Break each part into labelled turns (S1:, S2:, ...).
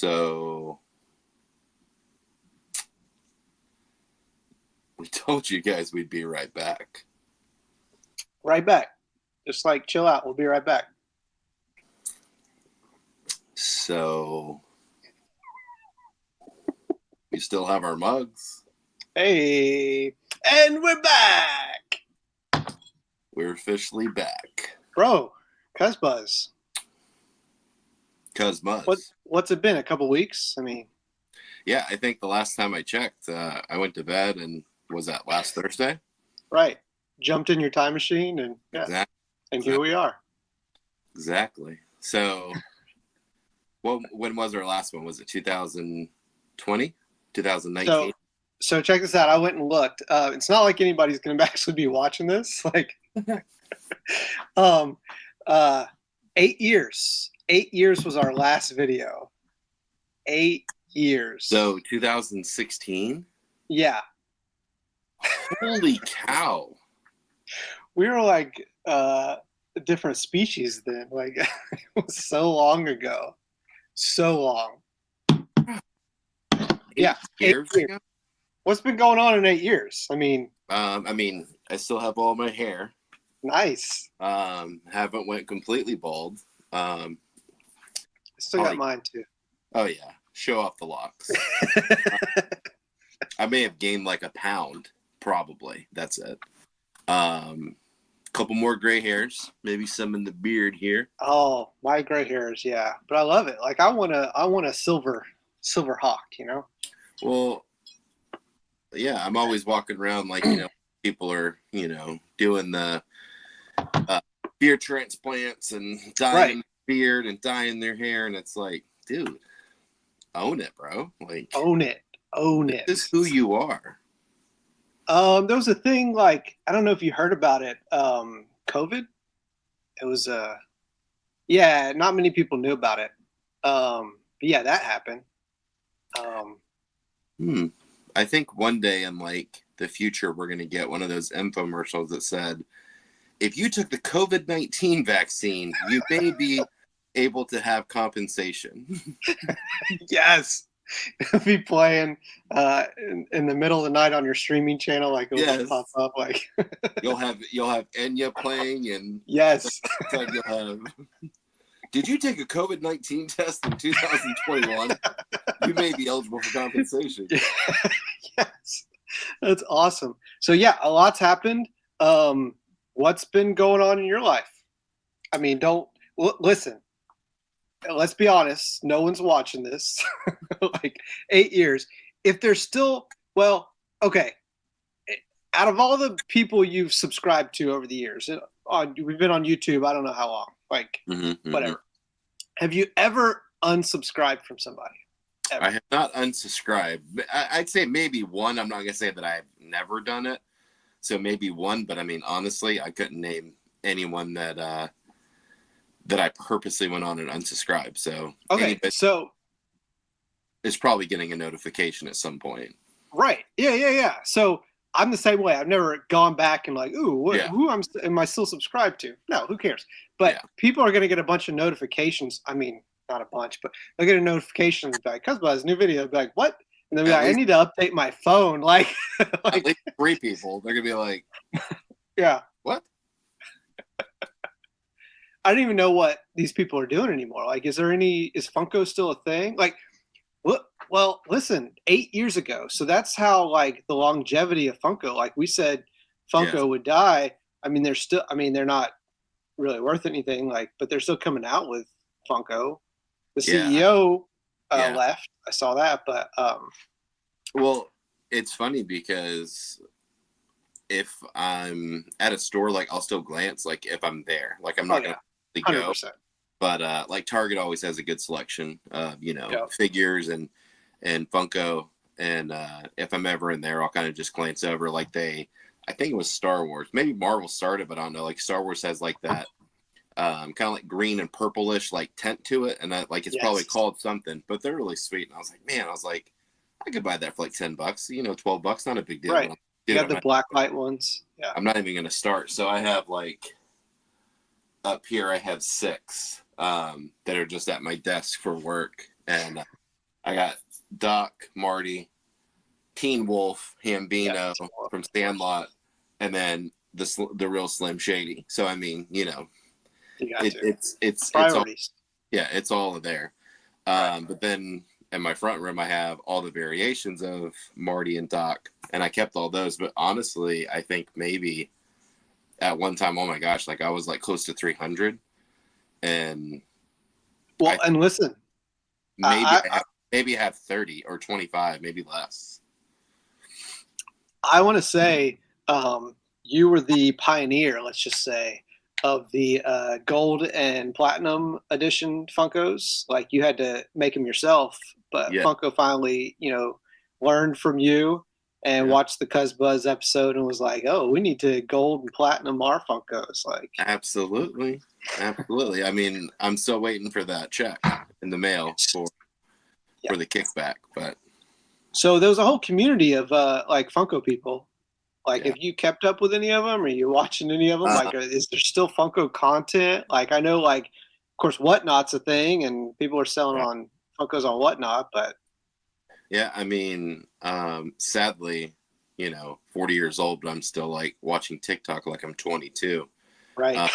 S1: So we told you guys we'd be right back.
S2: Right back. Just like chill out. We'll be right back.
S1: So we still have our mugs.
S2: Hey, and we're back.
S1: We're officially back.
S2: Bro, CuzzBuzz.
S1: CuzzBuzz.
S2: What's it been? A couple weeks? I mean,
S1: yeah, I think the last time I checked, I went to bed, and was that last Thursday?
S2: Right. Jumped in your time machine, and yeah,
S1: exactly.
S2: And here we are.
S1: Exactly. So, when was our last one? Was it 2020? 2019?
S2: So check this out. I went and looked. It's not like anybody's going to actually be watching this. Like, 8 years. 8 years was our last video. 8 years.
S1: So 2016?
S2: Yeah.
S1: Holy cow.
S2: We were like a different species then. Like, it was so long ago. So long. Yeah. 8 years ago? What's been going on in 8 years? I mean,
S1: I still have all my hair.
S2: Nice.
S1: Haven't went completely bald.
S2: I still got mine too.
S1: Oh yeah, show off the locks. I may have gained like a pound, probably. That's it. Couple more gray hairs, maybe some in the beard here.
S2: Oh, my gray hairs, yeah. But I love it. Like I want a silver hawk, you know?
S1: Well, yeah, I'm always walking around like, people are, doing the beard transplants and dyeing their beard and dyeing their hair, and it's like, dude, own it, bro. Like
S2: own it.
S1: This is who you are.
S2: There was a thing, like, I don't know if you heard about it. COVID. It was not many people knew about it. But yeah, that happened.
S1: I think one day in like the future we're gonna get one of those infomercials that said, if you took the COVID-19 vaccine, you may be able to have compensation.
S2: Yes. It'll be playing in the middle of the night on your streaming channel, like it'll pop up. Like
S1: you'll have Enya playing, and
S2: yes,
S1: you'll have. Did you take a COVID-19 test in 2021? You may be eligible for compensation.
S2: Yes, that's awesome. So yeah, a lot's happened. What's been going on in your life? I mean, listen. Let's be honest. No one's watching this. Like 8 years. If there's still, okay. Out of all the people you've subscribed to over the years, we've been on YouTube. I don't know how long. Like whatever. Have you ever unsubscribed from somebody? Ever?
S1: I have not unsubscribed. I'd say maybe one. I'm not gonna say that I've never done it. So maybe one, but I mean, honestly, I couldn't name anyone that I purposely went on and unsubscribed. So
S2: okay, so
S1: it's probably getting a notification at some point.
S2: Right. Yeah. So I'm the same way. I've never gone back and like, who am I still subscribed to? No, who cares? But people are going to get a bunch of notifications. I mean, not a bunch, but they'll get a notification like, CuzzBuzz, new video. They'll be like, what? And they'll be like, I need to update my phone. Like
S1: at least 3 people. They're going to be like,
S2: yeah.
S1: What?
S2: I don't even know what these people are doing anymore. Like, is Funko still a thing? Like, well, listen, 8 years ago. So that's how, like, the longevity of Funko, like we said, Funko would die. I mean, they're not really worth anything, like, but they're still coming out with Funko. The CEO left. I saw that, but,
S1: well, it's funny because if I'm at a store, like, I'll still glance, like, if I'm there, like, I'm not going to go.
S2: 100%.
S1: But like Target always has a good selection of figures and Funko, and if I'm ever in there, I'll kind of just glance over. Like I think it was Star Wars, maybe Marvel started, but I don't know. Like Star Wars has like that kind of like green and purplish like tint to it, and that like it's probably called something, but they're really sweet. And I was like, man, I could buy that for like $10, $12, not a big deal.
S2: Right. You got the black light ones. Yeah.
S1: I'm not even going to start. So I have like up here, I have 6 that are just at my desk for work. And I got Doc, Marty, Teen Wolf, Hambino from Sandlot, and then the real Slim Shady. So I mean, you know, it's all, yeah, it's all there. But then in my front room, I have all the variations of Marty and Doc, and I kept all those. But honestly, I think maybe at one time, oh my gosh, like I was like close to 300, and
S2: and listen,
S1: maybe I have 30 or 25, maybe less.
S2: I want to say you were the pioneer, let's just say, of the gold and platinum edition Funkos. Like you had to make them yourself, but Funko finally, you know, learned from you and watched the CuzzBuzz episode and was like, "Oh, we need to gold and platinum our Funkos." Like,
S1: absolutely. I mean, I'm still waiting for that check in the mail for the kickback, but.
S2: So there was a whole community of like Funko people. Like, if you kept up with any of them, or you watching any of them? Like, is there still Funko content? Like, I know, like, of course, Whatnot's a thing, and people are selling on Funkos on Whatnot, but
S1: yeah, I mean, sadly, you know, 40 years old, but I'm still like watching TikTok like I'm 22.
S2: Right.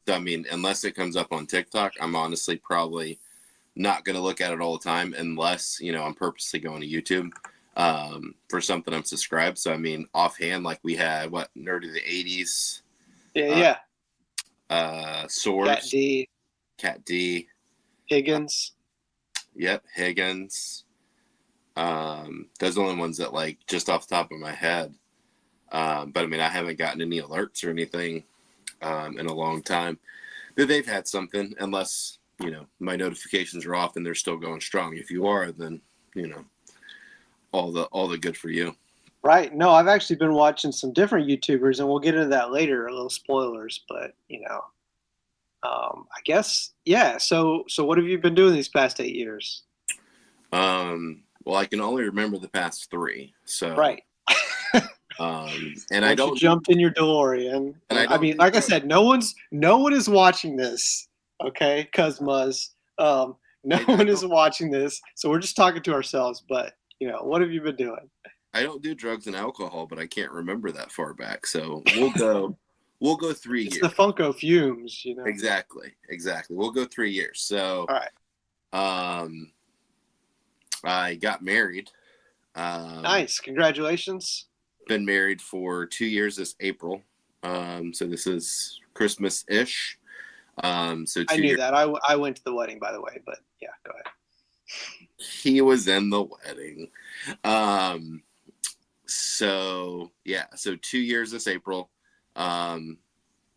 S1: So, I mean, unless it comes up on TikTok, I'm honestly probably not going to look at it all the time unless, you know, I'm purposely going to YouTube for something I'm subscribed. So, I mean, offhand, like we had, Nerd of the 80s? Swords. Cat D.
S2: Higgins.
S1: Yep, Higgins. Those are the only ones that, like, just off the top of my head. But, I mean, I haven't gotten any alerts or anything in a long time that they've had something, unless, you know, my notifications are off and they're still going strong. If you are, then, you know, all the good for you.
S2: Right. No, I've actually been watching some different YouTubers, and we'll get into that later, a little spoilers, but, you know, I guess, yeah. So what have you been doing these past 8 years?
S1: Well, I can only remember the past 3. So
S2: right.
S1: And I don't
S2: jumped in your DeLorean. And I mean, like I said, no one is watching this. Okay, CuzzBuzz. No one is watching this, so we're just talking to ourselves. But you know, what have you been doing?
S1: I don't do drugs and alcohol, but I can't remember that far back. So we'll go 3 years.
S2: It's the Funko fumes, you know.
S1: Exactly. We'll go 3 years. So,
S2: all right.
S1: I got married.
S2: Nice, congratulations.
S1: Been married for 2 years this April. So this is Christmas-ish. So
S2: I knew that. I went to the wedding, by the way, but yeah, go ahead.
S1: He was in the wedding. So 2 years this April.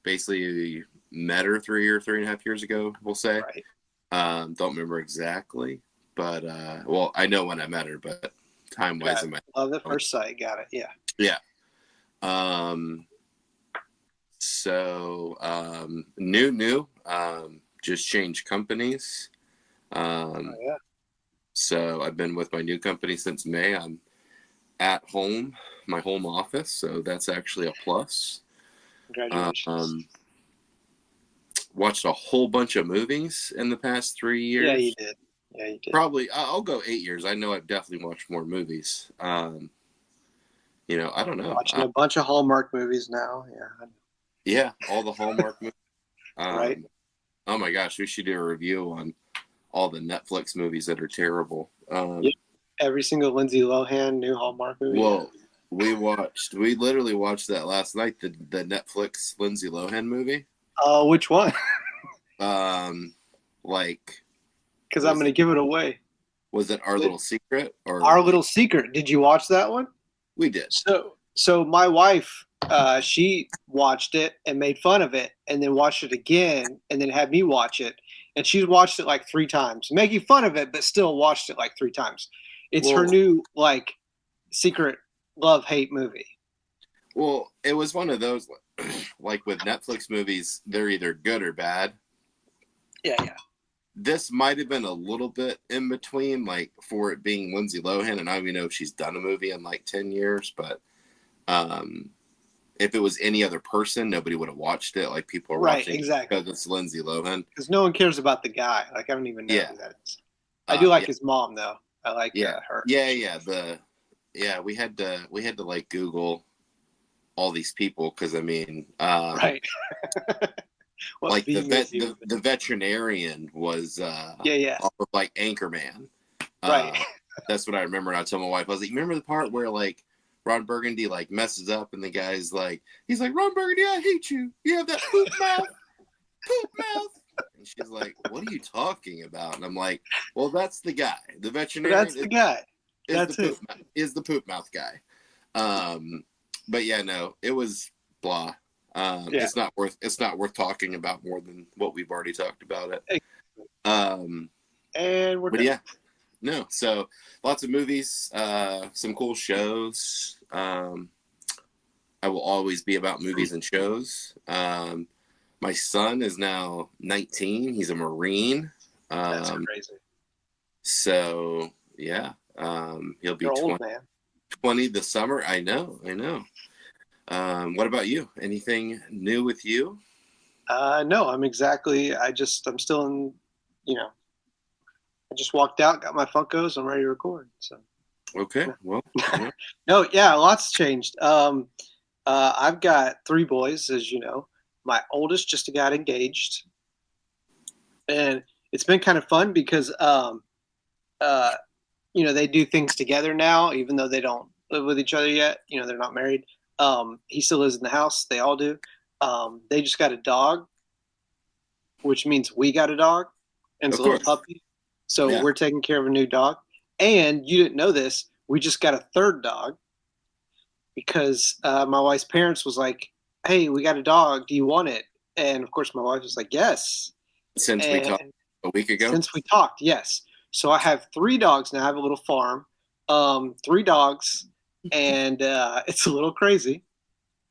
S1: Basically met her 3.5 years ago, we'll say.
S2: Right.
S1: Don't remember exactly, but well, I know when I met her, but time-wise,
S2: love at first sight. Got it. Yeah.
S1: Yeah. So new. Just changed companies. So I've been with my new company since May. I'm at home, my home office, so that's actually a plus.
S2: Congratulations.
S1: Watched a whole bunch of movies in the past 3 years.
S2: Yeah, you did.
S1: Probably, I'll go 8 years. I know I've definitely watched more movies. You know, I don't know.
S2: Watching a bunch of Hallmark movies now. Yeah.
S1: Yeah, all the Hallmark movies.
S2: Right.
S1: Oh my gosh, we should do a review on all the Netflix movies that are terrible.
S2: Every single Lindsay Lohan new Hallmark movie.
S1: Well, we literally watched that last night, the Netflix Lindsay Lohan movie.
S2: Which one?
S1: Like,
S2: because I'm going to give it away.
S1: Was it Our Little Secret or
S2: Our Little Secret? Did you watch that one?
S1: We did.
S2: So my wife, she watched it and made fun of it, and then watched it again, and then had me watch it, and she's watched it like 3 times, making fun of it, but still watched it like 3 times. It's her new like secret love-hate movie.
S1: Well, it was one of those, like with Netflix movies, they're either good or bad.
S2: Yeah.
S1: This might have been a little bit in between, like for it being Lindsay Lohan, and I don't even know if she's done a movie in like 10 years, but if it was any other person, nobody would have watched it. Like people are watching
S2: exactly.
S1: because it's Lindsay Lohan.
S2: Because no one cares about the guy. Like I don't even know who that is. I do like his mom though. I like her.
S1: Yeah. We had to like Google all these people because I mean,
S2: Right.
S1: like the veterinarian was off of like Anchorman.
S2: Right.
S1: That's what I remember. And I told my wife, I was like, remember the part where like Ron Burgundy like messes up and the guy's like, he's like, Ron Burgundy, I hate you. You have that poop mouth. And she's like, what are you talking about? And I'm like, well, that's the guy. The veterinarian.
S2: That's the guy.
S1: Is the poop mouth guy. But yeah, no, it was blah. It's not worth talking about more than what we've already talked about it.
S2: And we're
S1: but
S2: done.
S1: Yeah, no. So lots of movies, some cool shows. I will always be about movies and shows. My son is now 19. He's a Marine.
S2: That's crazy.
S1: So yeah, he'll be 20,
S2: old, man.
S1: 20 this summer. I know. What about you? Anything new with you?
S2: No, I'm still in, I just walked out, got my Funkos, I'm ready to record. So.
S1: Okay. Well. Yeah.
S2: No, yeah, lots changed. I've got 3 boys, as you know. My oldest just got engaged, and it's been kind of fun because, they do things together now, even though they don't live with each other yet. They're not married. He still lives in the house. They all do. They just got a dog, which means we got a dog, and it's a little puppy. So we're taking care of a new dog. And you didn't know this, we just got a 3rd dog because my wife's parents was like, hey, we got a dog. Do you want it? And of course, my wife was like, yes.
S1: Since we talked a week ago?
S2: Since we talked, yes. So I have 3 dogs now. I have a little farm, 3 dogs, and it's a little crazy.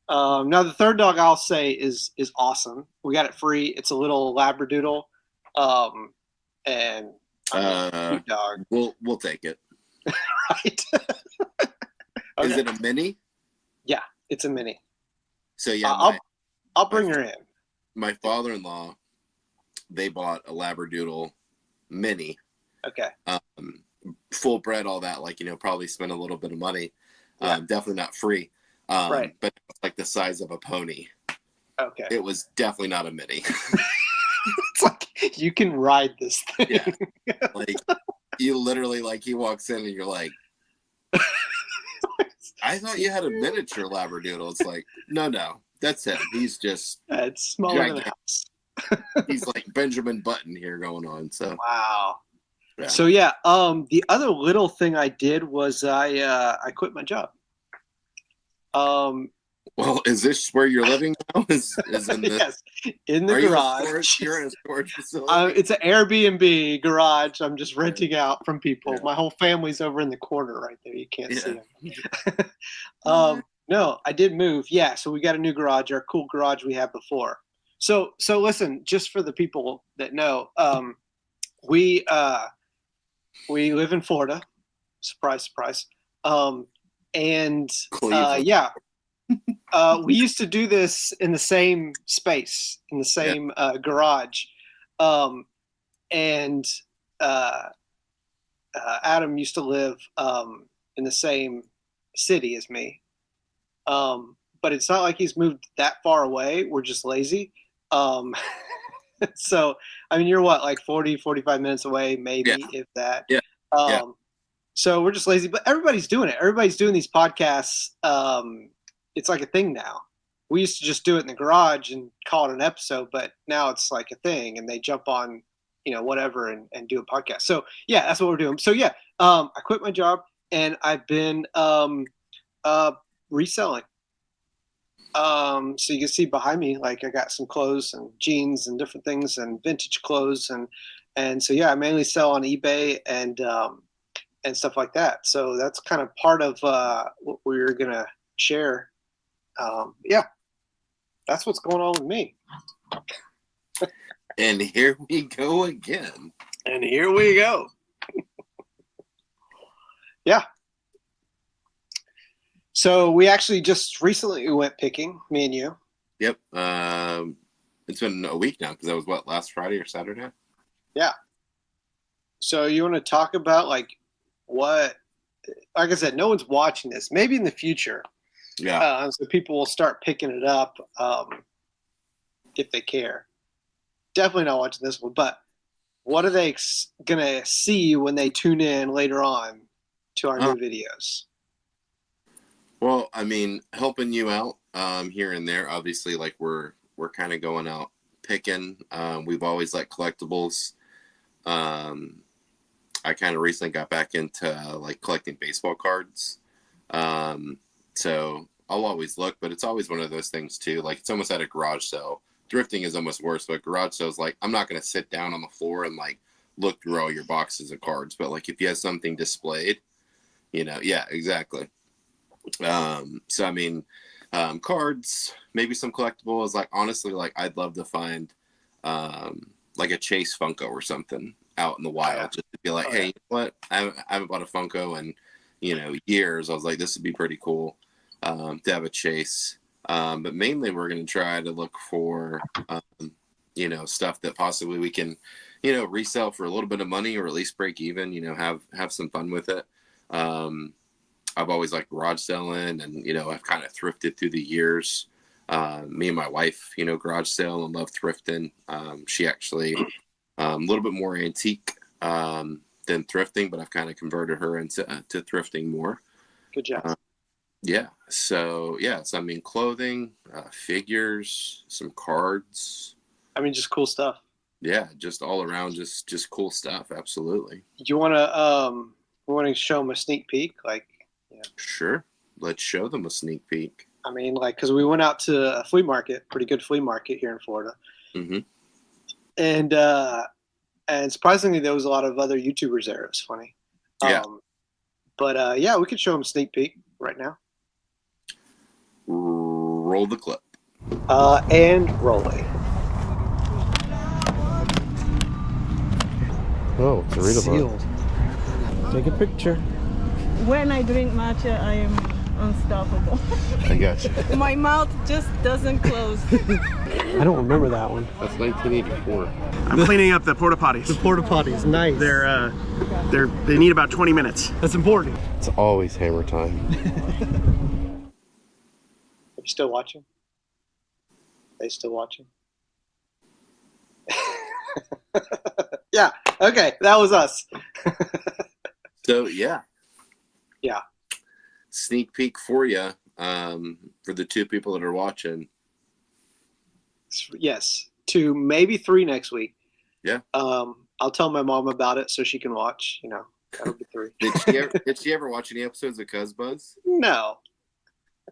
S2: Now, the 3rd dog I'll say is awesome. We got it free. It's a little Labradoodle, and cute dog.
S1: We'll take it.
S2: Right.
S1: Okay. Is it a mini?
S2: Yeah, it's a mini.
S1: So yeah,
S2: I'll bring her in.
S1: My father-in-law, they bought a Labradoodle mini.
S2: Okay.
S1: Full bred, all that. Like probably spent a little bit of money. Definitely not free.
S2: Right.
S1: But it's like the size of a pony.
S2: Okay.
S1: It was definitely not a mini.
S2: It's like you can ride this thing.
S1: Yeah. Like you literally he walks in and you're like, I thought you had a miniature Labradoodle. It's like, no, that's him. He's just
S2: it's smaller than a house.
S1: He's like Benjamin Button here going on. So
S2: wow.
S1: Yeah.
S2: So yeah, the other little thing I did was I quit my job.
S1: Well, is this where you're living now? Is in the
S2: yes, in the garage.
S1: You're in a storage facility.
S2: It's an Airbnb garage. I'm just renting out from people. Yeah. My whole family's over in the corner right there. You can't see them. No, I did move. Yeah, so we got a new garage, our cool garage we had before. So listen, just for the people that know, we live in Florida. Surprise, surprise. And yeah. We used to do this in the same space, in the same garage. And Adam used to live in the same city as me. But it's not like he's moved that far away. We're just lazy. So, I mean, you're what, like 40, 45 minutes away, maybe, if that.
S1: Yeah.
S2: So we're just lazy. But everybody's doing it. Everybody's doing these podcasts. It's like a thing now. We used to just do it in the garage and call it an episode, but now it's like a thing and they jump on, whatever and do a podcast. So yeah, that's what we're doing. So yeah, I quit my job and I've been reselling. So you can see behind me, like I got some clothes and jeans and different things and vintage clothes. And so, yeah, I mainly sell on eBay and stuff like that. So that's kind of part of what we're going to share. Yeah, that's what's going on with me.
S1: And here we go again.
S2: And here we go. Yeah. So we actually just recently went picking, me and you.
S1: Yep. It's been a week now because that was last Friday or Saturday?
S2: Yeah. So you want to talk about what, like I said, no one's watching this. Maybe in the future.
S1: Yeah.
S2: So people will start picking it up if they care. Definitely not watching this one, but what are they going to see when they tune in later on to our new videos?
S1: Well, I mean, helping you out here and there. Obviously, like we're kind of going out picking. We've always liked collectibles. I kind of recently got back into like collecting baseball cards. So I'll always look, but it's always one of those things too. Like it's almost at a garage sale. Thrifting is almost worse, but garage sales, like I'm not going to sit down on the floor and like look through all your boxes of cards. But like if you have something displayed, yeah, exactly. So I mean, cards, maybe some collectibles. Like honestly, like I'd love to find like a Chase Funko or something out in the wild, just to be like, hey, you know what? I haven't bought a Funko in years. I was like, this would be pretty cool to have a Chase. But mainly, we're going to try to look for stuff that possibly we can resell for a little bit of money, or at least break even. Have some fun with it. I've always liked garage selling, and I've kind of thrifted through the years. Me and my wife, garage sale and love thrifting. She actually a little bit more antique than thrifting, but I've kind of converted her into to thrifting more.
S2: Good job.
S1: Yeah. So I mean, clothing, figures, some cards.
S2: I mean, just cool stuff.
S1: Yeah, just all around, just cool stuff. Absolutely.
S2: You want to show them a sneak peek, like?
S1: Sure. Let's show them a sneak peek.
S2: I mean, like, because we went out to a flea market, pretty good flea market here in Florida.
S1: Mm-hmm.
S2: And surprisingly, there was a lot of other YouTubers there. It was funny.
S1: Yeah.
S2: But we could show them a sneak peek right now.
S1: Roll the clip.
S2: And rolling.
S3: Oh, it's a readable.
S2: Sealed.
S3: Take a picture.
S4: When I drink matcha, I am unstoppable.
S3: I got you.
S4: My mouth just doesn't close.
S2: I don't remember that one.
S1: That's 1984.
S5: I'm cleaning up the porta potties.
S2: The porta potties, nice.
S5: They need about 20 minutes.
S2: That's important.
S3: It's always hammer time.
S2: Are you still watching? Are they still watching? Yeah. Okay, that was us.
S1: So yeah. Sneak peek for you, for the two people that are watching.
S2: Yes, 2, maybe 3 next week.
S1: Yeah.
S2: I'll tell my mom about it so she can watch. That'll be 3.
S1: Did she ever watch any episodes of CuzzBuzz?
S2: No.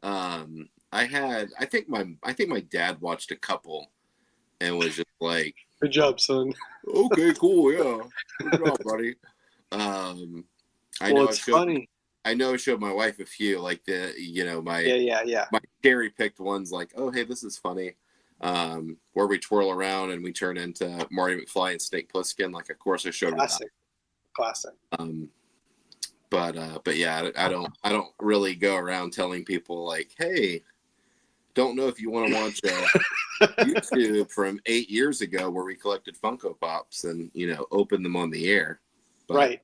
S1: I think my dad watched a couple, and was just like,
S2: "Good job, son."
S1: Okay, cool, yeah, good job, buddy. I know it's funny. I know I showed my wife a few, like my cherry picked ones, like, oh hey, this is funny, where we twirl around and we turn into Marty McFly and Snake Plissken. Like, of course, I showed her that.
S2: Classic.
S1: But yeah, I don't really go around telling people like, hey, don't know if you want to watch YouTube from 8 years ago where we collected Funko Pops and opened them on the air. But,
S2: right.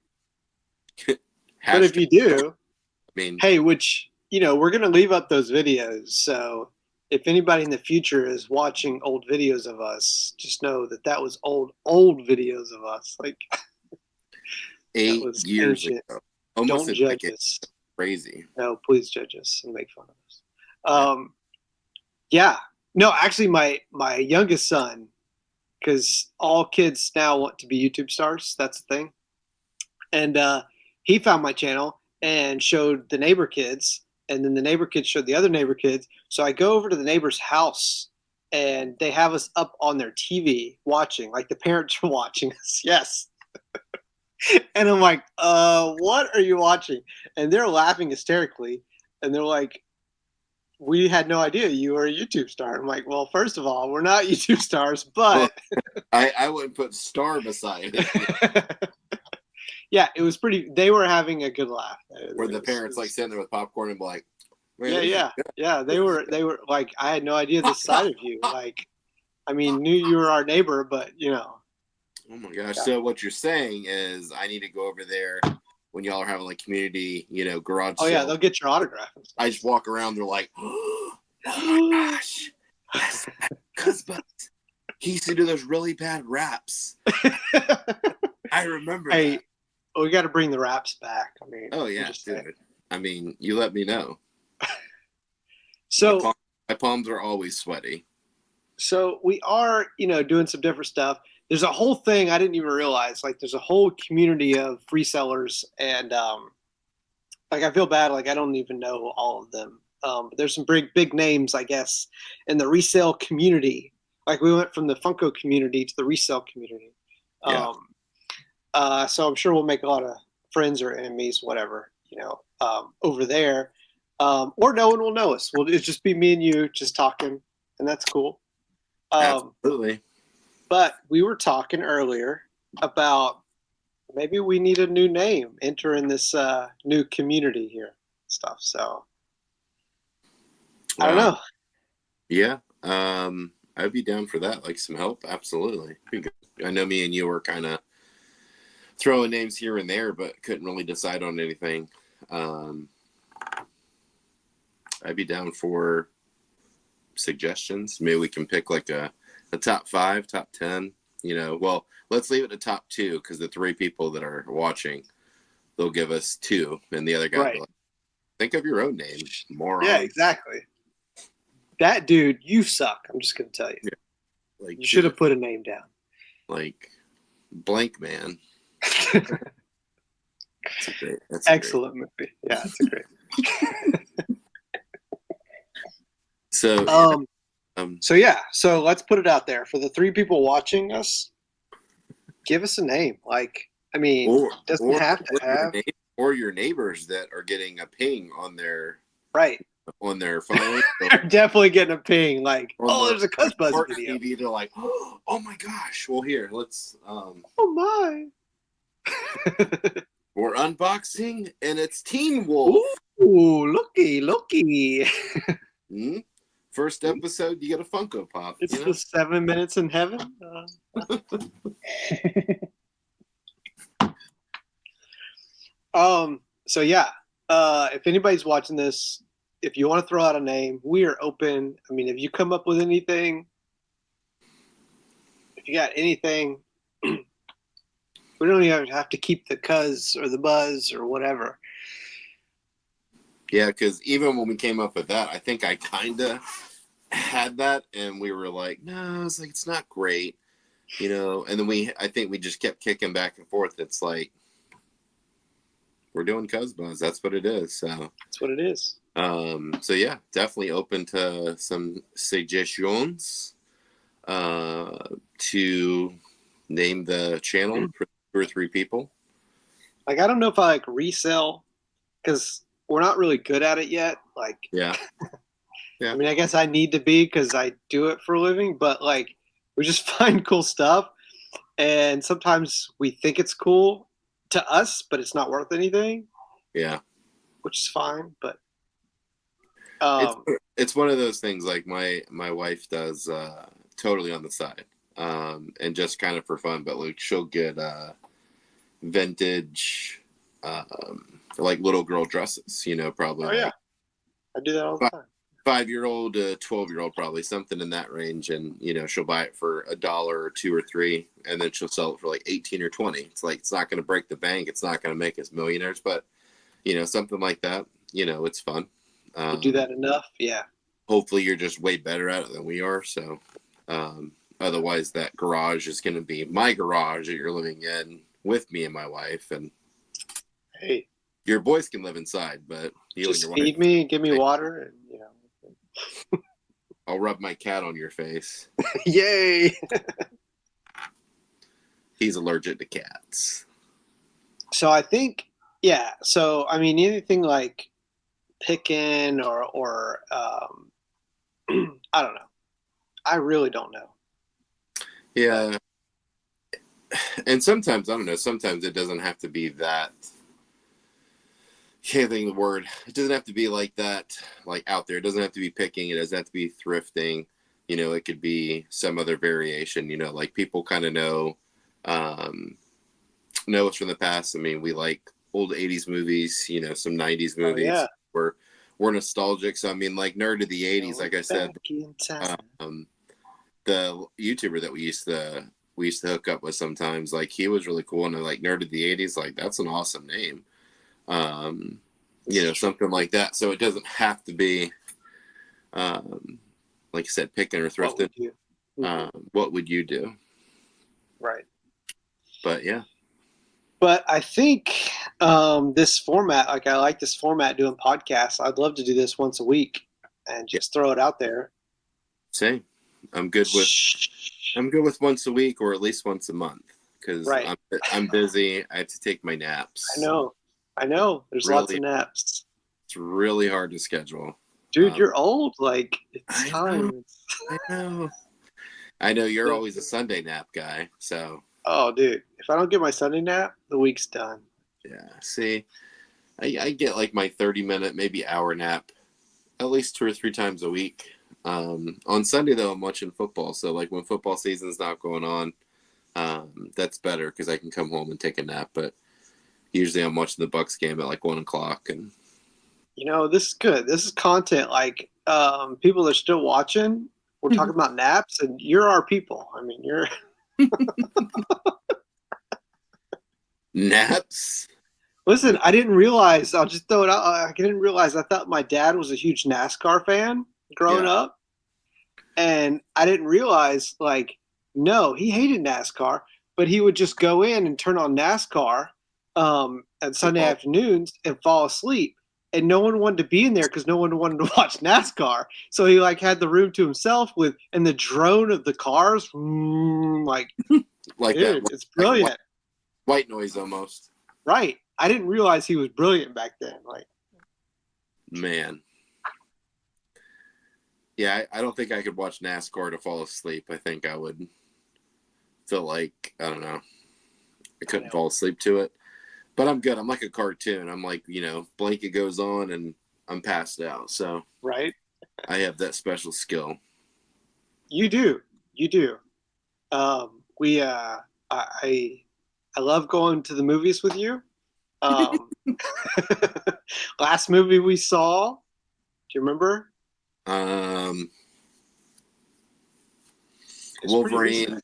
S2: But if you do,
S1: I mean,
S2: hey, which we're gonna leave up those videos. So if anybody in the future is watching old videos of us, just know that was old videos of us. Like
S1: 8 years ago. Almost
S2: don't judge us.
S1: Crazy.
S2: No, please judge us and make fun of us. Yeah. No, actually, my youngest son, because all kids now want to be YouTube stars. That's the thing. And he found my channel and showed the neighbor kids, and then the neighbor kids showed the other neighbor kids. So I go over to the neighbor's house, and they have us up on their TV watching, like the parents are watching us. Yes. And I'm like, what are you watching? And they're laughing hysterically. And they're like, we had no idea you were a YouTube star. I'm like, well, first of all, we're not YouTube stars, but
S1: I wouldn't put star beside it.
S2: Yeah, it was pretty. They were having a good laugh.
S1: Were the parents like sitting there with popcorn and be like,
S2: yeah. They were like, I had no idea this side of you. Like, I mean, knew you were our neighbor, but
S1: Oh my gosh! Yeah. So what you're saying is, I need to go over there when y'all are having like community, garage
S2: Oh yeah,
S1: sale.
S2: they'll get your autograph. And stuff.
S1: I just walk around. They're like, oh my gosh, yes, CuzzBuzz. He used to do those really bad raps. I remember
S2: Hey,
S1: that.
S2: we got to bring the raps back. I mean,
S1: Oh yeah, dude. I mean, you let me know.
S2: So
S1: my palms are always sweaty.
S2: So we are, doing some different stuff. There's a whole thing I didn't even realize. Like, there's a whole community of resellers, and like I feel bad. Like I don't even know all of them. But there's some big names, I guess, in the resale community. Like we went from the Funko community to the resale community.
S1: Yeah.
S2: So I'm sure we'll make a lot of friends or enemies, whatever, over there. Or no one will know us. It'll just be me and you just talking, and that's cool.
S1: Absolutely.
S2: But we were talking earlier about maybe we need a new name entering this new community here stuff. So I don't know.
S1: Yeah. I'd be down for that. Like some help. Absolutely. I know me and you were kind of throwing names here and there, but couldn't really decide on anything. I'd be down for suggestions. Maybe we can pick like a top 5, top 10. Well, let's leave it to top 2 because the 3 people that are watching, they'll give us 2, and the other guy will be like, think of your own name, moron.
S2: Yeah, exactly. That dude, you suck. I'm just gonna tell you.
S1: Yeah. Like
S2: you should have put a name down.
S1: Like blank man. That's
S2: excellent movie. Yeah, it's a great movie.
S1: So
S2: so let's put it out there for the 3 people watching us. Give us a name. Like, I mean, doesn't have to have
S1: or your neighbors that are getting a ping on their on their phone.
S2: They're definitely getting a ping. Like, there's a CuzzBuzz video.
S1: TV, they're like, oh my gosh. Well, here, let's.
S2: Oh my.
S1: We're unboxing, and it's Teen Wolf.
S2: Ooh, looky.
S1: Mm-hmm. First episode, you get a Funko Pop.
S2: It's the 7 minutes in heaven. So yeah, if anybody's watching this, if you want to throw out a name, we are open. I mean, if you come up with anything, if you got anything, we don't even have to keep the Cuzz or the Buzz or whatever.
S1: Yeah, because even when we came up with that, I think I kind of had that, and we were like, no, it's like it's not great, And then I think we just kept kicking back and forth. It's like we're doing CuzzBuzz. That's what it is. So
S2: that's what it is.
S1: So yeah, definitely open to some suggestions to name the channel for 2 or 3 people.
S2: Like, I don't know if I like resell because we're not really good at it yet. Like,
S1: yeah.
S2: I mean, I guess I need to be because I do it for a living, but like, we just find cool stuff, and sometimes we think it's cool to us, but it's not worth anything.
S1: Yeah,
S2: which is fine, but
S1: it's one of those things. Like my wife does totally on the side, and just kind of for fun. But like she'll get vintage, like little girl dresses. Probably.
S2: Oh yeah, I do that all the time.
S1: 5-year-old to 12-year-old, probably something in that range, and she'll buy it for $1 or $2 or $3, and then she'll sell it for like 18 or 20. It's like it's not going to break the bank, it's not going to make us millionaires, but something like that. It's fun.
S2: You do that enough, yeah.
S1: Hopefully, you're just way better at it than we are. So, otherwise, that garage is going to be my garage that you're living in with me and my wife, and
S2: hey,
S1: your boys can live inside, but you
S2: just
S1: and your
S2: feed
S1: wife,
S2: me, give me water, and
S1: I'll rub my cat on your face.
S2: Yay!
S1: He's allergic to cats.
S2: So I think, yeah. So I mean, anything like Pickin or I don't know. I really don't know.
S1: Yeah, and sometimes I don't know. Sometimes it doesn't have to be that. Can't think of the word. It doesn't have to be like that, like out there. It doesn't have to be picking. It doesn't have to be thrifting. It could be some other variation. Like people kind of know us from the past. I mean, we like old 80s movies, some 90s movies.
S2: yeah.
S1: We're nostalgic. So I mean, like nerd of the 80s, like I said, the YouTuber that we used to hook up with sometimes, like he was really cool, and like nerd of the 80s, like that's an awesome name. Something like that. So it doesn't have to be like I said, Pickin or thrifted. What would you do?
S2: Right.
S1: But yeah.
S2: But I think this format, like I like this format doing podcasts. I'd love to do this once a week and just throw it out there.
S1: Same. I'm good with once a week or at least once a month because I'm busy. I have to take my naps.
S2: I know. There's lots of naps.
S1: It's really hard to schedule.
S2: Dude, you're old. Like, it's time.
S1: I know you're always a Sunday nap guy. So.
S2: Oh, dude. If I don't get my Sunday nap, the week's done.
S1: Yeah. See, I get like my 30-minute, maybe hour nap at least 2 or 3 times a week. On Sunday, though, I'm watching football. So, like, when football season's not going on, that's better because I can come home and take a nap. But usually I'm watching the Bucks game at like 1 o'clock. And
S2: this is good. This is content. Like, people are still watching. We're talking about naps, and you're our people. I mean, you're
S1: naps.
S2: Listen, I didn't realize. I'll just throw it out. I didn't realize. I thought my dad was a huge NASCAR fan growing up, and I didn't realize. Like, no, he hated NASCAR, but he would just go in and turn on NASCAR at Sunday afternoons and fall asleep. And no one wanted to be in there because no one wanted to watch NASCAR. So he like had the room to himself and the drone of the cars, like dude,
S1: that.
S2: It's brilliant.
S1: Like white noise almost.
S2: Right. I didn't realize he was brilliant back then. Like,
S1: man. Yeah, I don't think I could watch NASCAR to fall asleep. I think I would feel like, I don't know, I couldn't fall asleep to it. But I'm good. I'm like a cartoon. I'm like, blanket goes on and I'm passed out. So
S2: right.
S1: I have that special skill.
S2: You do. I love going to the movies with you. Last movie we saw, do you remember?
S1: Wolverine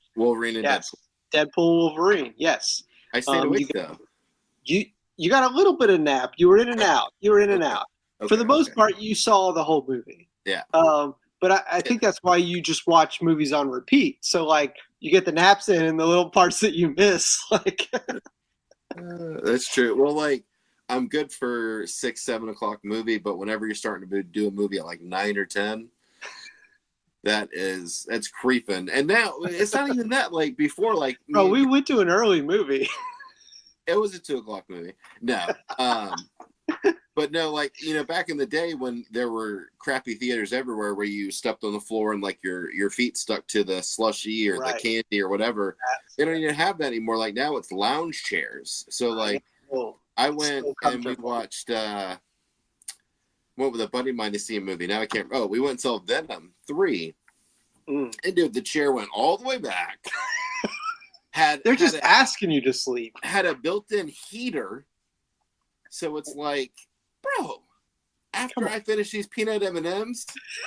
S1: and
S2: yes. Deadpool, Wolverine. Yes.
S1: I stayed awake though.
S2: You got a little bit of nap. You were in and out.
S1: Okay,
S2: For the most part, you saw the whole movie.
S1: Yeah.
S2: But I think that's why you just watch movies on repeat. So like you get the naps in and the little parts that you miss. Like
S1: that's true. Well, like I'm good for 6-7 o'clock movie, but whenever you're starting to do a movie at like 9 or 10, that's creeping. And now it's not even that. Like before, like
S2: we went to an early movie.
S1: It was a 2 o'clock movie. No. But no, like, back in the day when there were crappy theaters everywhere where you stepped on the floor and like your feet stuck to the slushy or the candy or whatever, they don't even have that anymore. Like now it's lounge chairs. So like I went and we watched, what was a buddy of mine to see a movie? Now I can't, we went and saw Venom 3. And dude, the chair went all the way back.
S2: They're just asking you to sleep.
S1: Had a built-in heater, so it's like, bro. After I finish these peanut M&Ms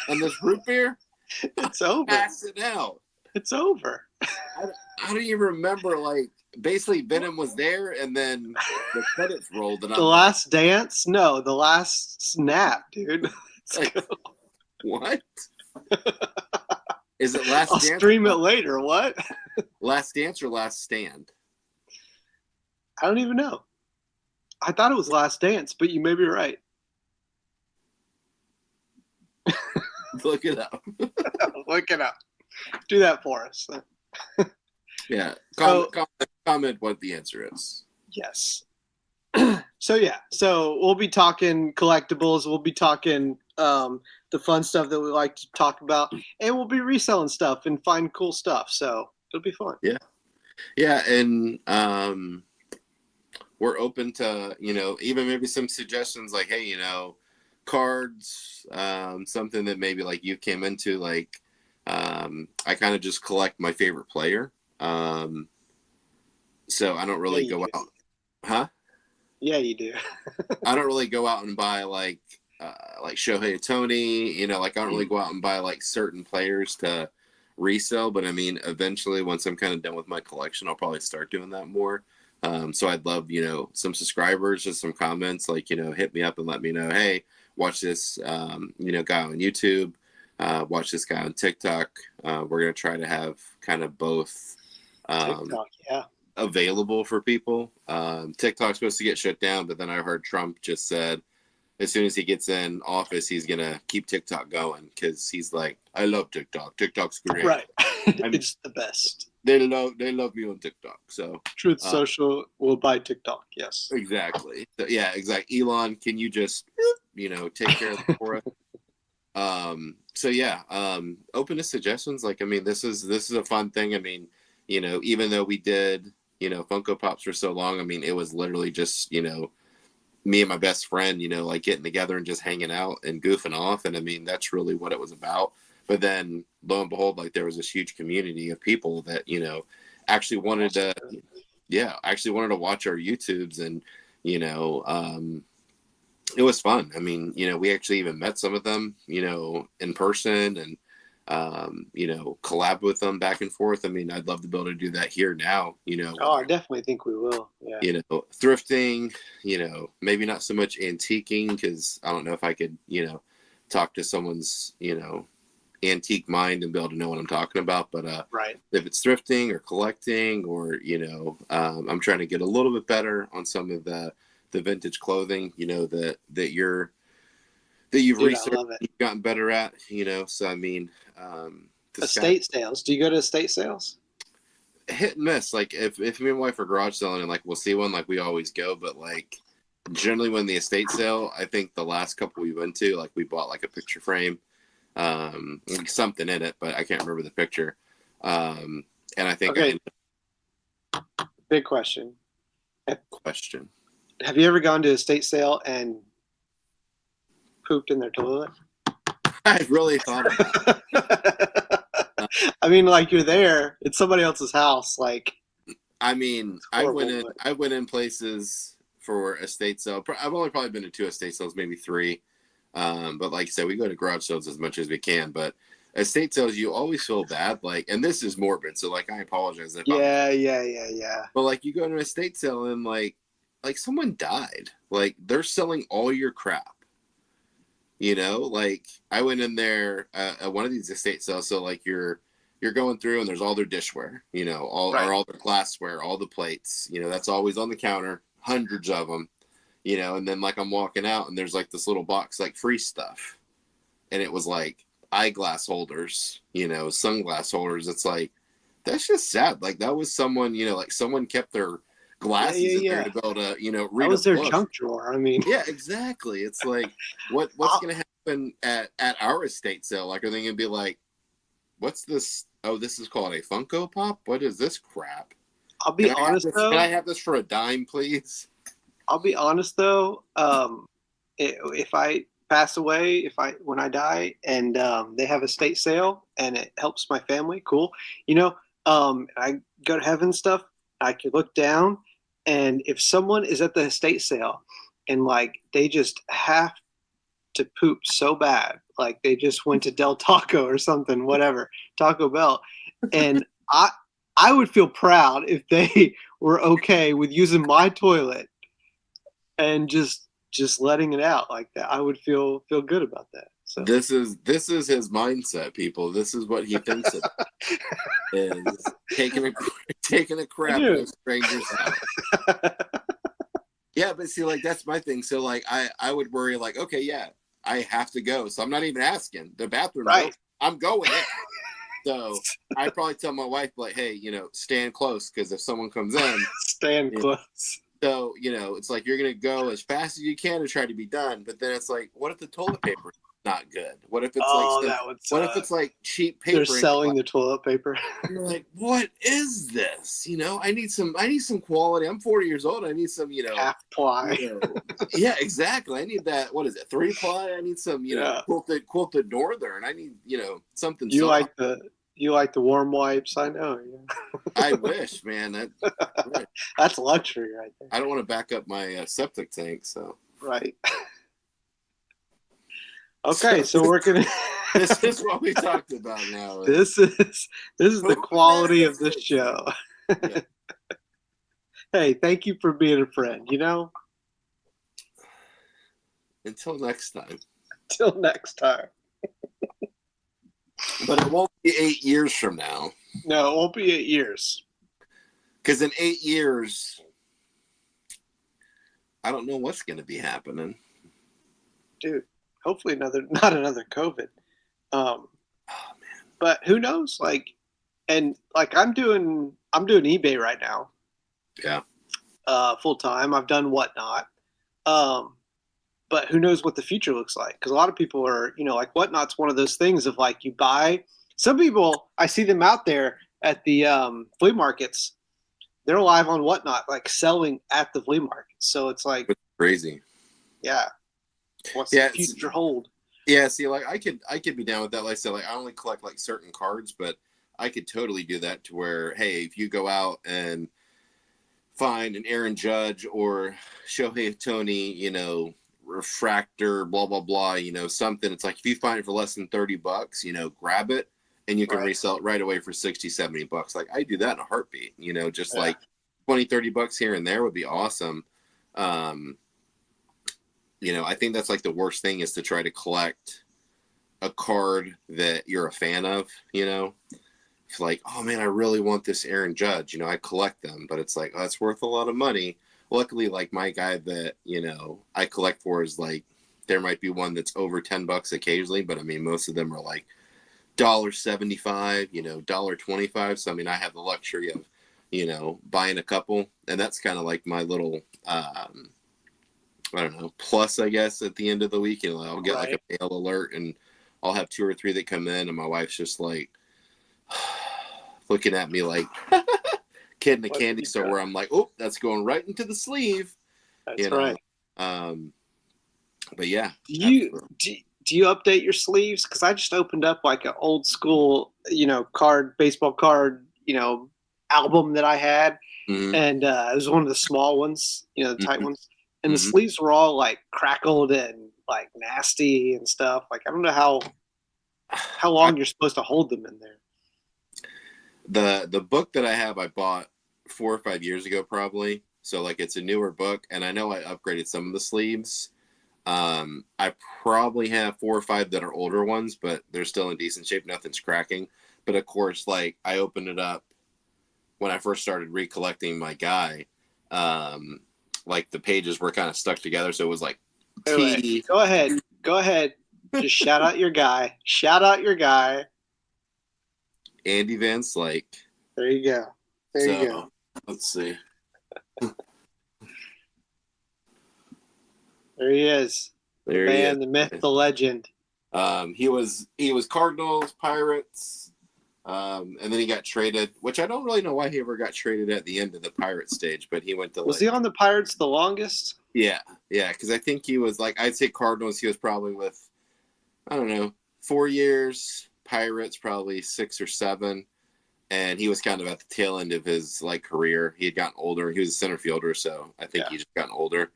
S1: and this root beer,
S2: it's over.
S1: Passing out.
S2: It's over.
S1: I don't even remember. Like basically, Venom was there, and then the credits rolled. And
S2: the Last Dance? No, The Last Snap, dude.
S1: Like, what? Is it Last Dance?
S2: I'll stream it later. What?
S1: Last Dance or Last Stand?
S2: I don't even know. I thought it was Last Dance, but you may be right.
S1: Look it up.
S2: Look it up. Do that for us.
S1: Yeah. Comment what the answer is.
S2: Yes. So we'll be talking collectibles. We'll be talking the fun stuff that we like to talk about, and we'll be reselling stuff and find cool stuff. So it'll be fun.
S1: Yeah, and we're open to even maybe some suggestions like, hey, cards, something that maybe like you came into. Like I kind of just collect my favorite player, so I don't really go out. Huh?
S2: Yeah, you do.
S1: I don't really go out and buy like Shohei Ohtani, you know, like I don't really go out and buy like certain players to resell, but I mean, eventually once I'm kind of done with my collection, I'll probably start doing that more. So I'd love, you know, some subscribers, just some comments, like, you know, hit me up and let me know, hey, watch this, you know, guy on YouTube, watch this guy on TikTok. We're going to try to have kind of both
S2: TikTok, yeah.
S1: available for people. TikTok's supposed to get shut down, but then I heard Trump just said as soon as he gets in office, he's going to keep TikTok going because he's like, I love TikTok. TikTok's great.
S2: Right. It's the best.
S1: They love me on TikTok. So
S2: Truth Social will buy TikTok. Yes.
S1: Exactly. So, yeah, exactly. Elon, can you just, you know, take care of it for us? So yeah, open to suggestions. Like, I mean, this is a fun thing. I mean, you know, even though we did, you know, Funko Pops for so long, I mean, it was literally just, you know, me and my best friend, you know, like getting together and just hanging out and goofing off. And I mean, that's really what it was about. But then lo and behold, like there was this huge community of people that, you know, actually wanted to watch our YouTubes. And, you know, it was fun. I mean, you know, we actually even met some of them, you know, in person and, you know, collab with them back and forth. I mean, I'd love to be able to do that here now, you know.
S2: Oh, I definitely think we will. Yeah.
S1: You know, thrifting, you know, maybe not so much antiquing because I don't know if I could, you know, talk to someone's, you know, antique mind and be able to know what I'm talking about. But
S2: right.
S1: If it's thrifting or collecting or, you know, I'm trying to get a little bit better on some of the vintage clothing, you know, that you've researched, you've gotten better at, you know. So I mean,
S2: estate sales. Do you go to estate sales?
S1: Hit and miss. Like if me and my wife are garage selling and like we'll see one, like we always go. But like generally when the estate sale, I think the last couple we went to, like we bought like a picture frame, like something in it, but I can't remember the picture. And I think
S2: big question.
S1: Question.
S2: Have you ever gone to a estate sale and pooped in their toilet?
S1: I really thought about it.
S2: I mean, like you're there, it's somebody else's house. Like,
S1: I mean, I went in places for estate sale. I've only probably been to 2 estate sales, maybe 3. But like I said, we go to garage sales as much as we can. But estate sales, you always feel bad. Like, and this is morbid, so like I apologize.
S2: Yeah.
S1: But like you go to an estate sale and like someone died. Like they're selling all your crap. You know, like I went in there at one of these estate sales. So like you're going through and there's all their dishware, you know, all their glassware, all the plates, you know, that's always on the counter, hundreds of them, you know. And then like I'm walking out and there's like this little box, like free stuff. And it was like eyeglass holders, you know, sunglass holders. It's like, that's just sad. Like that was someone, you know, like someone kept their glasses in there to be able to, you know, read.
S2: That was their junk drawer. I mean,
S1: yeah, exactly. It's like, what's going to happen at our estate sale? Like, are they going to be like, what's this? Oh, this is called a Funko Pop. What is this crap?
S2: I'll be honest though.
S1: Can I have this for a dime, please?
S2: I'll be honest though. If I pass away, when I die, and they have a estate sale and it helps my family, cool. You know, I go to heaven stuff. I could look down. And if someone is at the estate sale and like they just have to poop so bad, like they just went to Del Taco or something, whatever, Taco Bell, and I would feel proud if they were okay with using my toilet and just letting it out like that. I would feel good about that. So
S1: this is his mindset, people. This is what he thinks of. Is taking a crap in a stranger's house. Yeah, but see, like that's my thing. So like I would worry like, okay, yeah, I have to go. So I'm not even asking. The bathroom,
S2: right.
S1: I'm going in. So I probably tell my wife like, hey, you know, stand close because if someone comes in,
S2: stand close.
S1: So, you know, it's like you're going to go as fast as you can to try to be done. But then it's like, what if the toilet paper is not good? What if it's what if it's like cheap paper?
S2: They're selling the toilet paper.
S1: You're like, what is this? You know, I need some quality. I'm 40 years old. I need some, you know,
S2: half ply.
S1: You know, yeah, exactly. I need that. What is it? 3 ply? I need some, you know, quilted northern. I need, you know, something.
S2: You
S1: soft.
S2: You like the warm wipes? I know. Yeah.
S1: I wish, man.
S2: That's luxury right there.
S1: I don't want to back up my septic tank, so.
S2: Right. Okay, so we're gonna.
S1: This is what we talked about now.
S2: This is the quality of this show.
S1: Yeah.
S2: Hey, thank you for being a friend. You know.
S1: Until next time.
S2: Till next time.
S1: But it won't be 8 years from now.
S2: No, it won't be 8 years.
S1: Because in 8 years, I don't know what's going to be happening.
S2: Dude, hopefully not another COVID.
S1: Oh man.
S2: But who knows? Like I'm doing eBay right now.
S1: Yeah.
S2: Full time. I've done Whatnot. But who knows what the future looks like? Because a lot of people are, like Whatnot's one of those things of like you buy. Some people, I see them out there at the flea markets. They're live on Whatnot, like selling at the flea market. So it's like
S1: It's crazy.
S2: Yeah. What's the future hold?
S1: Yeah, see, like I could be down with that. Like I said, like I only collect like certain cards, but I could totally do that to where, hey, if you go out and find an Aaron Judge or Shohei Ohtani, refractor, blah blah blah, something. It's like if you find it for less than $30, grab it and you can resell it right away for $60-$70. Like I do that in a heartbeat, just like $20-$30 here and there would be awesome. I think that's like the worst thing is to try to collect a card that you're a fan of, It's like, oh man, I really want this Aaron Judge. I collect them, but it's like, oh, it's worth a lot of money. Luckily, like my guy that, I collect for is like, there might be one that's over $10 occasionally, but I mean, most of them are like $1.75, $1.25. So, I mean, I have the luxury of, buying a couple, and that's kind of like my little, I don't know, plus, I guess, at the end of the week, I'll get like a mail alert and I'll have 2 or 3 that come in and my wife's just like looking at me like kid in a candy store where I'm like, oh, that's going right into the sleeve.
S2: That's right.
S1: But yeah.
S2: Do you update your sleeves? Because I just opened up like an old school, baseball card, album that I had.
S1: Mm-hmm.
S2: And it was one of the small ones, the tight ones. And the sleeves were all like crackled and like nasty and stuff. Like I don't know how long you're supposed to hold them in there.
S1: The book that I have, I bought 4 or 5 years ago, probably. So like it's a newer book, and I know I upgraded some of the sleeves. I probably have 4 or 5 that are older ones, but they're still in decent shape. Nothing's cracking. But of course, like I opened it up when I first started recollecting my guy. Like the pages were kind of stuck together, so it was like T.
S2: Go ahead. Just shout out your guy.
S1: Andy Van Slyke.
S2: There you go. You go.
S1: Let's see.
S2: There he is.
S1: There
S2: the
S1: he
S2: man,
S1: is.
S2: the myth, the legend.
S1: He was Cardinals, Pirates, and then he got traded, which I don't really know why he ever got traded at the end of the Pirate stage, but he went to.
S2: Was he on the Pirates the longest?
S1: Yeah, because I think he was like, I'd say Cardinals. He was probably with, I don't know, 4 years. Pirates probably 6 or 7, and he was kind of at the tail end of his like career. He had gotten older. He was a center fielder, so I think he just gotten older.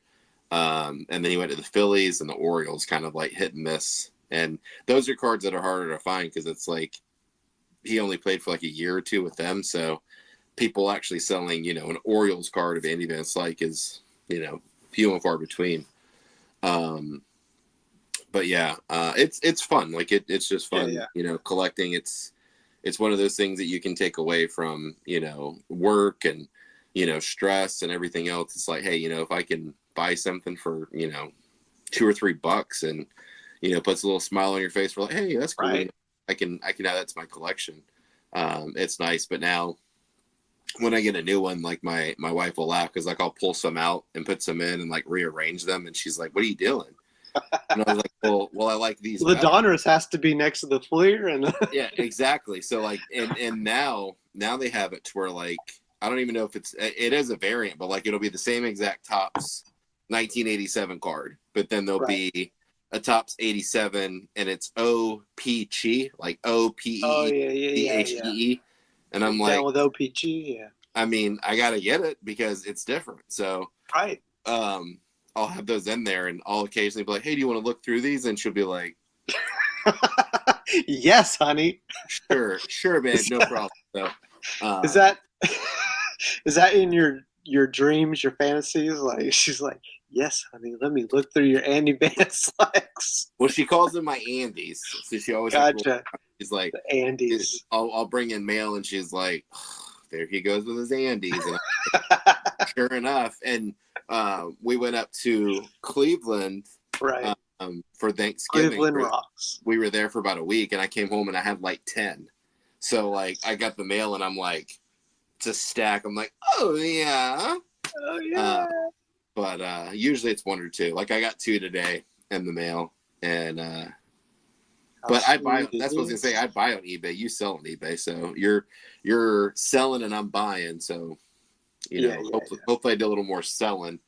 S1: And then he went to the Phillies and the Orioles, kind of like hit and miss. And those are cards that are harder to find because it's like he only played for like a year or 2 with them. So people actually selling, an Orioles card of Andy Van Slyke is, few and far between. But yeah, it's fun. Like it's just fun, collecting. It's one of those things that you can take away from, work and, stress and everything else. It's like, hey, if I can buy something for, $2 or $3 and, puts a little smile on your face for like, hey, that's cool.
S2: Right.
S1: I can add that to my collection. It's nice. But now when I get a new one, like my wife will laugh because like I'll pull some out and put some in and like rearrange them. And she's like, what are you doing? And I was like, well, I like these.
S2: Well, the Donruss has to be next to the Fleer, and
S1: yeah, exactly. So like, and now they have it to where like I don't even know if it is a variant, but like it'll be the same exact Topps 1987 card, but then there'll be a Topps 87, and it's OPG, like OPEECHEE.
S2: Oh yeah.
S1: And I'm
S2: Down
S1: like,
S2: with OPG, yeah.
S1: I mean, I gotta get it because it's different. So
S2: Right.
S1: I'll have those in there, and I'll occasionally be like, "Hey, do you want to look through these?" And she'll be like,
S2: Yes, honey.
S1: Sure, man, no problem. So,
S2: Is that is that in your dreams, your fantasies? Like she's like, yes, honey, let me look through your Andy Band slacks.
S1: well, she calls them my Andes, so she always
S2: Gotcha.
S1: she's like,
S2: The Andes.
S1: I'll bring in mail, and she's like, oh, there he goes with his Andes, and sure enough, and we went up to Cleveland,
S2: Right.
S1: For Thanksgiving.
S2: Cleveland rocks.
S1: We were there for about a week, and I came home and I had like 10. So like I got the mail, and I'm like, it's a stack. I'm like, oh yeah.
S2: Oh yeah.
S1: But usually it's 1 or 2. Like I got 2 today in the mail, and but I buy. That's what I was gonna say. I buy on eBay. You sell on eBay, so you're selling and I'm buying. So hopefully I do a little more selling,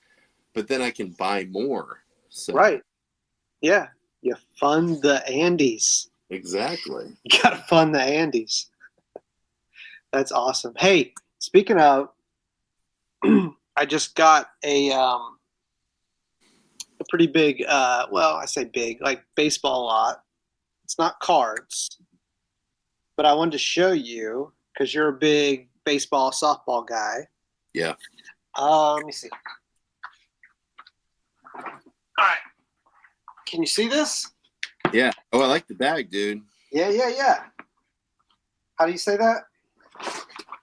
S1: but then I can buy more. So.
S2: Right. Yeah. You fund the Andes.
S1: Exactly.
S2: You gotta fund the Andes. That's awesome. Hey, speaking of, I just got a pretty big, well, I say big, like baseball lot. It's not cards, but I wanted to show you because you're a big baseball, softball guy.
S1: Yeah.
S2: Let me see. All right. Can you see this?
S1: Yeah. Oh, I like the bag, dude.
S2: Yeah. How do you say that?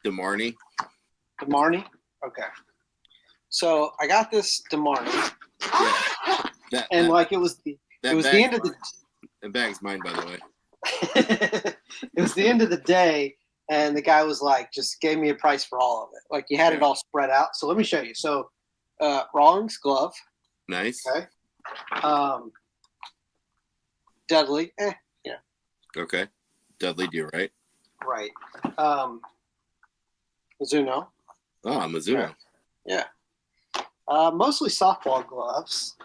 S1: DeMarni.
S2: DeMarni? Okay. So I got this DeMarni.
S1: Yeah.
S2: It was the end of the
S1: The bag's mine, by the way.
S2: it was the end of the day, and the guy was like, just gave me a price for all of it. Like you had it all spread out. So let me show you. So Rawlings glove.
S1: Nice.
S2: Okay. Dudley.
S1: Okay. Dudley do right.
S2: Right. Mizuno.
S1: Oh, Mizuno.
S2: Okay. Yeah. Mostly softball gloves.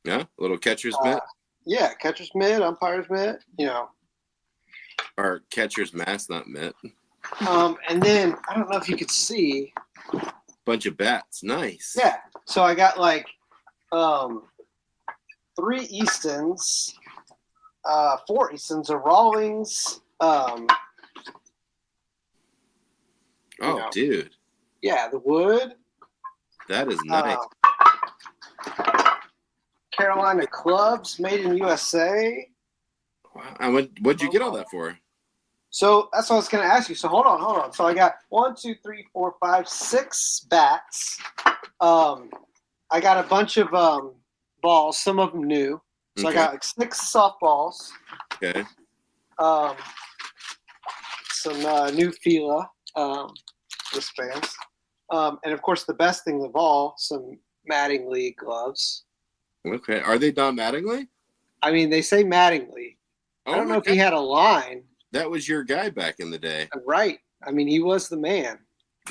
S1: Yeah, a little catcher's mitt.
S2: Yeah, catcher's mitt, umpire's mitt,
S1: Or catcher's mask, not mitt.
S2: And then, I don't know if you could see.
S1: Bunch of bats. Nice.
S2: Yeah. So I got like 3 Eastons, 4 Eastons, a Rawlings.
S1: Dude.
S2: Yeah, the wood.
S1: That is nice.
S2: Carolina clubs made in USA.
S1: Wow. And what'd you get all that for?
S2: So that's what I was going to ask you. So hold on. So I got 1, 2, 3, 4, 5, 6 bats. I got a bunch of balls, some of them new. So
S1: Okay.
S2: I got like 6 softballs.
S1: Okay.
S2: Some new Fila wristbands. And of course, the best thing of all, some Mattingly gloves.
S1: Okay. Are they Don Mattingly?
S2: I mean, they say Mattingly.
S1: Oh,
S2: I don't know if he had a line.
S1: That was your guy back in the day.
S2: Right. I mean, he was the man.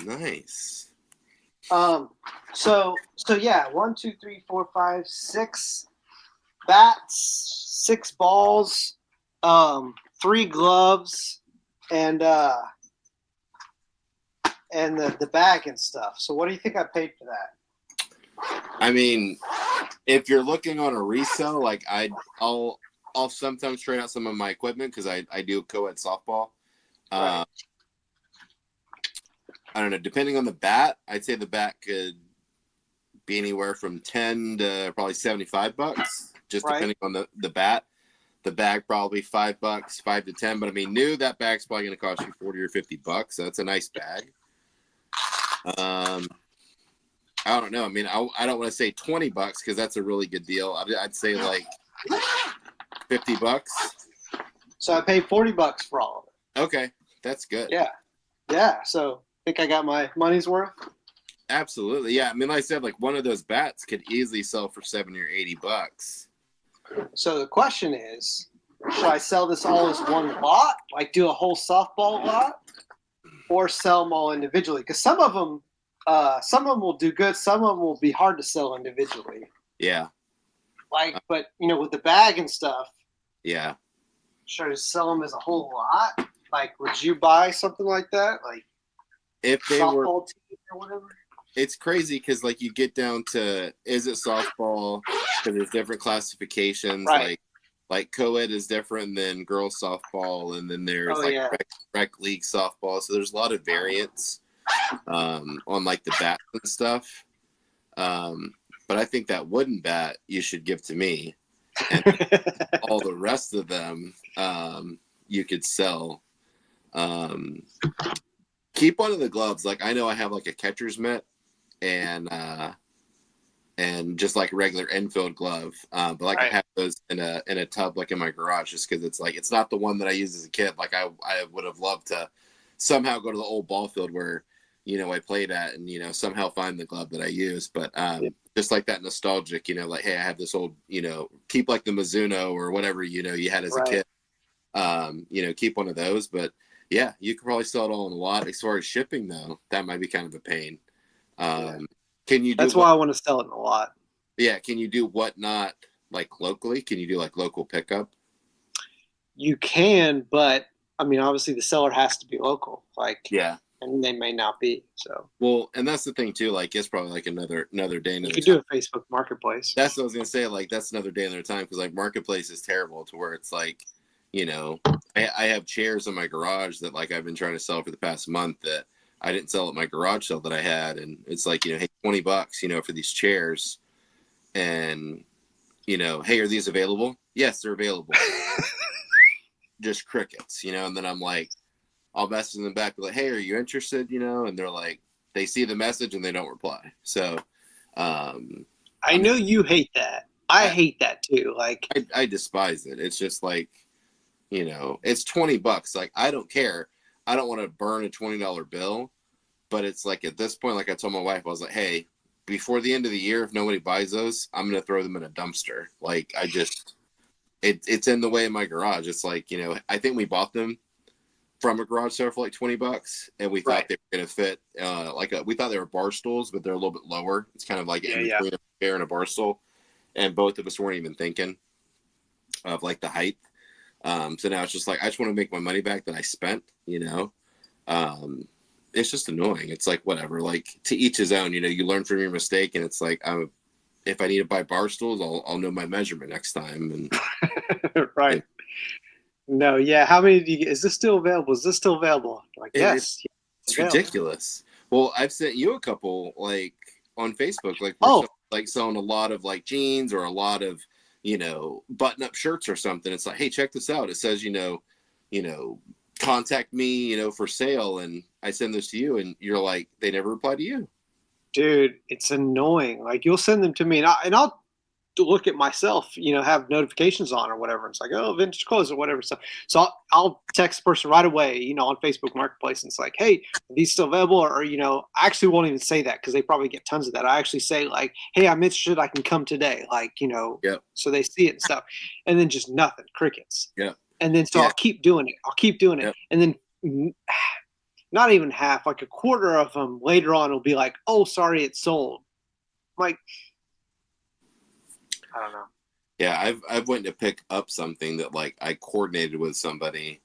S1: Nice.
S2: So yeah, 1, 2, 3, 4, 5, 6 bats, 6 balls, 3 gloves, and the bag and stuff. So what do you think I paid for that?
S1: I mean, if you're looking on a resale, like I'll sometimes trade out some of my equipment because I do co-ed softball.
S2: Right.
S1: I don't know. Depending on the bat, I'd say the bat could be anywhere from $10 to probably $75, just depending on the bat. The bag probably $5, $5 to $10. But I mean, new, that bag's probably going to cost you $40 or $50. So that's a nice bag. I don't know. I mean, I don't want to say $20 because that's a really good deal. I'd say like $50.
S2: So I paid $40 for all of it.
S1: Okay, that's good.
S2: Yeah. So think I got my money's worth?
S1: Absolutely. Yeah. I mean, like I said, like one of those bats could easily sell for $70 or $80.
S2: So the question is, should I sell this all as one lot, like do a whole softball lot, or sell them all individually? Because some of them some of them will do good. Some of them will be hard to sell individually.
S1: Yeah.
S2: But with the bag and stuff.
S1: Yeah.
S2: Try to sell them as a whole lot. Like, would you buy something like that? Like,
S1: if they
S2: softball
S1: were,
S2: team or whatever?
S1: It's crazy because, like, you get down to, is it softball? Because there's different classifications.
S2: Right.
S1: Like co-ed is different than girls softball, and then there's rec league softball. So there's a lot of variants on like the bats and stuff. But I think that wooden bat you should give to me, and all the rest of them you could sell. Keep one of the gloves. Like, I know I have like a catcher's mitt and just like a regular infield glove. But like I have those in a tub, like in my garage, just because it's like, it's not the one that I used as a kid. Like I would have loved to somehow go to the old ball field where, I played at and, somehow find the glove that I use. But just like that nostalgic, like, hey, I have this old, keep like the Mizuno or whatever, you had as a kid, keep one of those. But yeah, you could probably sell it all in a lot. As far as shipping though, that might be kind of a pain. Can you do
S2: That's why I want to sell it in a lot.
S1: Yeah. Can you do whatnot like locally? Can you do like local pickup?
S2: You can, but I mean, obviously the seller has to be local. And they may not be. So
S1: well, and that's the thing too. Like, it's probably like another day.
S2: You could do a Facebook Marketplace.
S1: That's what I was gonna say. Like, that's another day, another time. Because like Marketplace is terrible to where it's like, I have chairs in my garage that like I've been trying to sell for the past month that I didn't sell at my garage sale that I had, and it's like, hey, $20, for these chairs, and hey, are these available? Yes, they're available. Just crickets, and then I'm like, I'll message them back, like, hey, are you interested? And they're like, they see the message and they don't reply. So,
S2: I know you hate that. I hate that too. Like,
S1: I despise it. It's just like, it's $20. Like, I don't care. I don't want to burn a $20 bill, but it's like, at this point, like I told my wife, I was like, hey, before the end of the year, if nobody buys those, I'm going to throw them in a dumpster. Like, it's in the way of my garage. It's like, I think we bought them from a garage sale for like $20, and we thought they were going to fit we thought they were bar stools, but they're a little bit lower. It's kind of like in between a chair and a bar stool, and both of us weren't even thinking of like the height. So now it's just like, I just want to make my money back that I spent. It's just annoying. It's like, whatever, like, to each his own. You learn from your mistake, and it's like, if I need to buy bar stools, I'll know my measurement next time. And
S2: right. No, yeah. How many do you get? Is this still available? Is this still available? Like, yes.
S1: It's ridiculous. Well, I've sent you a couple, like, on Facebook, like, like selling a lot of like jeans or a lot of, button-up shirts or something. It's like, hey, check this out. It says, contact me, for sale. And I send this to you, and you're like, they never reply to you.
S2: Dude, it's annoying. Like, you'll send them to me, and I'll look at myself, have notifications on or whatever. It's like, oh, vintage clothes or whatever. So I'll text the person right away, on Facebook Marketplace, and it's like, hey, are these still available? Or, I actually won't even say that because they probably get tons of that. I actually say like, hey, I'm interested. I can come today. Like, so they see it and stuff. And then just nothing, crickets.
S1: Yeah.
S2: And then, I'll keep doing it. Yep. And then not even half, like a quarter of them later on will be like, oh, sorry, it's sold. I'm like, I don't know.
S1: Yeah, I've went to pick up something that like I coordinated with somebody.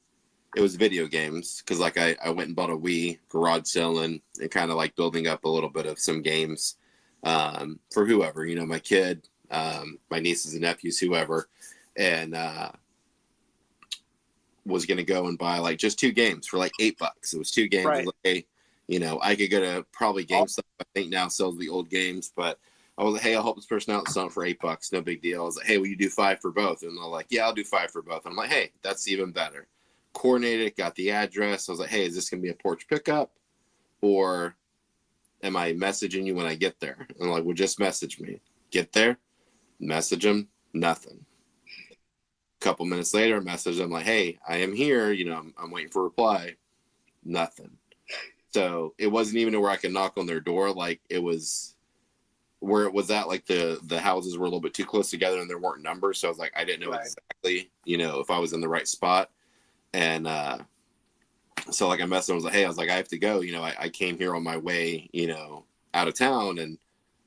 S1: It was video games because like I went and bought a Wii garage selling and kind of like building up a little bit of some games for whoever, my kid, my nieces and nephews, whoever, and was gonna go and buy like just 2 games for like $8. It was 2 games.
S2: Right.
S1: Like, hey, I could go to probably GameStop. I think now sells the old games, but I was like, hey, I'll help this person out and sell it for $8. No big deal. I was like, hey, will you do 5 for both? And they're like, yeah, I'll do 5 for both. I'm like, hey, that's even better. Coordinated, got the address. I was like, hey, is this going to be a porch pickup? Or am I messaging you when I get there? And I'm like, well, just message me. Get there, message them, nothing. A couple minutes later, I message them like, hey, I am here. I'm waiting for a reply. Nothing. So it wasn't even to where I could knock on their door. Like, it was where it was at, like the houses were a little bit too close together and there weren't numbers. So I was like, I didn't know exactly, if I was in the right spot. And so like I messaged him, I was like, hey, I have to go. I came here on my way, out of town and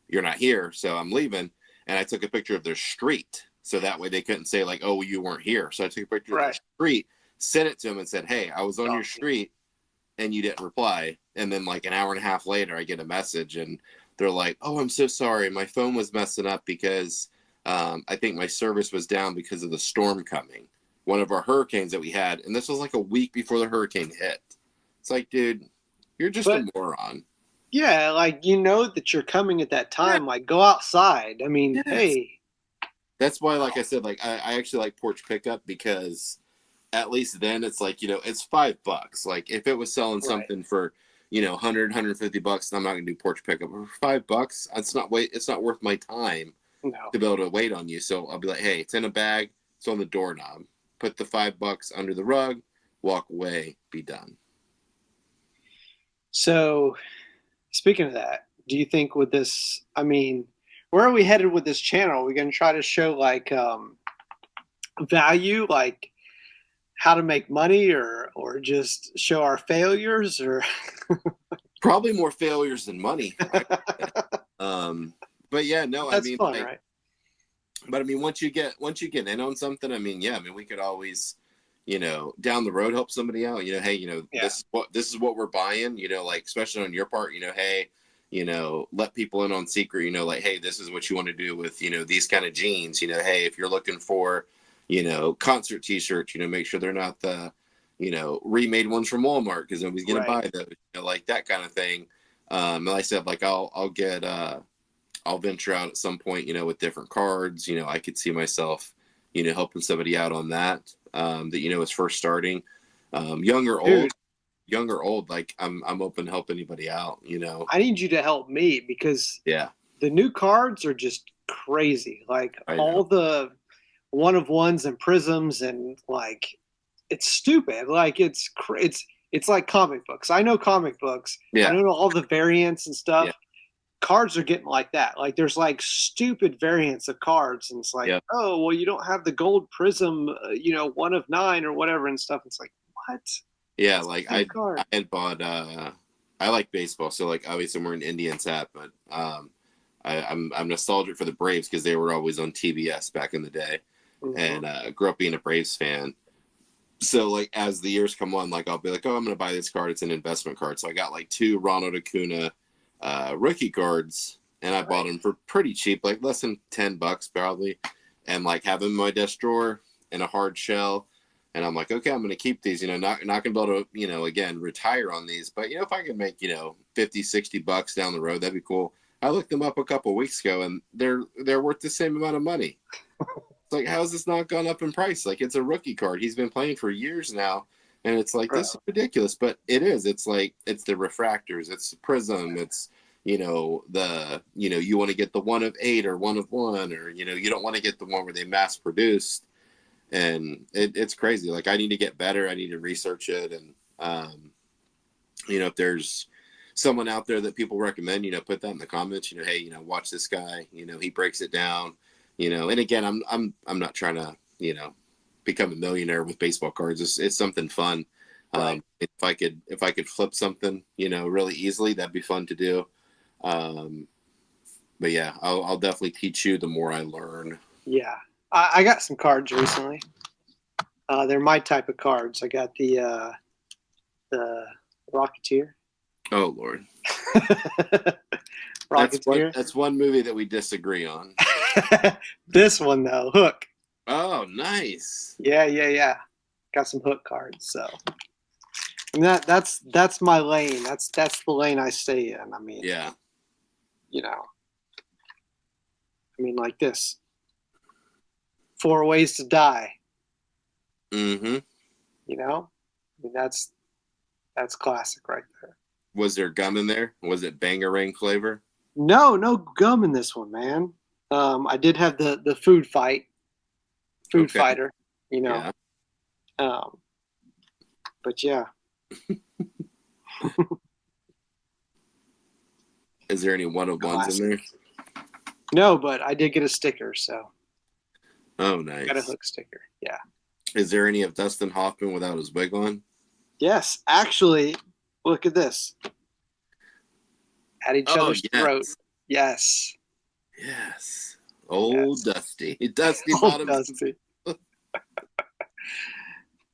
S1: you're not here, so I'm leaving. And I took a picture of their street, so that way they couldn't say like, oh, you weren't here. So I took a picture of the street, sent it to them, and said, hey, I was on your street and you didn't reply. And then like an hour and a half later, I get a message and they're like, oh, I'm so sorry, my phone was messing up because I think my service was down because of the storm coming, one of our hurricanes that we had. And this was like a week before the hurricane hit. It's like, dude, you're just a moron.
S2: Yeah, like, that you're coming at that time. Like, go outside. I mean, hey.
S1: That's why, like I said, like I actually like porch pickup, because at least then it's like, it's $5. Like if it was selling something for, 100, $150, I'm not gonna do porch pickup. For $5, it's not worth my time to be able to wait on you. So I'll be like, hey, it's in a bag, it's on the doorknob. Put the $5 under the rug, walk away, be done.
S2: So speaking of that, do you think with this, where are we headed with this channel? Are we going to try to show like value, like how to make money, or just show our failures, or
S1: probably more failures than money. But yeah, no,
S2: that's fun, right?
S1: But once you get in on something, we could always, down the road help somebody out. Hey, this is what we're buying. Like especially on your part, hey, let people in on secret. Like, hey, this is what you want to do with these kind of jeans. Hey, if you're looking for concert T-shirts, make sure they're not the remade ones from Walmart, because nobody's gonna buy those. Like that kind of thing. And like I said, like I'll venture out at some point, with different cards. I could see myself, helping somebody out on that. That is first starting, young or old. Like I'm open to help anybody out.
S2: I need you to help me, because the new cards are just crazy. Like all the one of ones and prisms, and like it's stupid. Like it's like comic books. I know comic books. I don't know all the variants and stuff. Cards are getting like that. Like there's like stupid variants of cards, and it's like, oh, well, you don't have the gold prism, 1 of 9 or whatever and stuff. It's like, what?
S1: Yeah, like I had bought. I like baseball, so like obviously I'm wearing an Indians hat, but I'm nostalgic for the Braves because they were always on TBS back in the day, and grew up being a Braves fan. So like as the years come on, like I'll be like, oh, I'm gonna buy this card. It's an investment card. So I got like 2 Ronald Acuna rookie cards, and I bought them for pretty cheap, like less than $10 probably, and like have them in my desk drawer in a hard shell. And I'm like, okay, I'm going to keep these, not going to be able to, again, retire on these. But, if I could make, $50, $60 down the road, that'd be cool. I looked them up a couple of weeks ago, and they're worth the same amount of money. It's like, how's this not gone up in price? Like, it's a rookie card. He's been playing for years now. And it's like, this is ridiculous. But it is. It's like, it's the refractors. It's the prism. It's, you want to get the 1 of 8 or 1 of 1. Or, you don't want to get the one where they mass produced. And it's crazy. Like I need to get better. I need to research it. And, if there's someone out there that people recommend, put that in the comments, hey, watch this guy, he breaks it down, and again, I'm not trying to, become a millionaire with baseball cards. It's something fun. If I could flip something, really easily, that'd be fun to do. But yeah, I'll definitely teach you the more I learn.
S2: Yeah. I got some cards recently. They're my type of cards. I got the Rocketeer.
S1: Oh Lord.
S2: Rocketeer.
S1: That's one movie that we disagree on.
S2: This one though, Hook.
S1: Oh, nice.
S2: Yeah. Got some Hook cards. So, and that's my lane. That's the lane I stay in.
S1: Yeah.
S2: Like this. 4 Ways to Die.
S1: Mm-hmm.
S2: That's classic right there.
S1: Was there gum in there? Was it Bangarang flavor?
S2: No gum in this one, man. I did have the food fighter,
S1: Yeah.
S2: But yeah.
S1: Is there any 1 of 1s in there?
S2: No, but I did get a sticker, so.
S1: Oh, nice.
S2: Got a Hook sticker, yeah.
S1: Is there any of Dustin Hoffman without his wig on?
S2: Yes, actually, look at this. at each other's throat. Yes.
S1: Yes. Old Dusty. Dusty
S2: Old
S1: Bottoms.
S2: Dusty.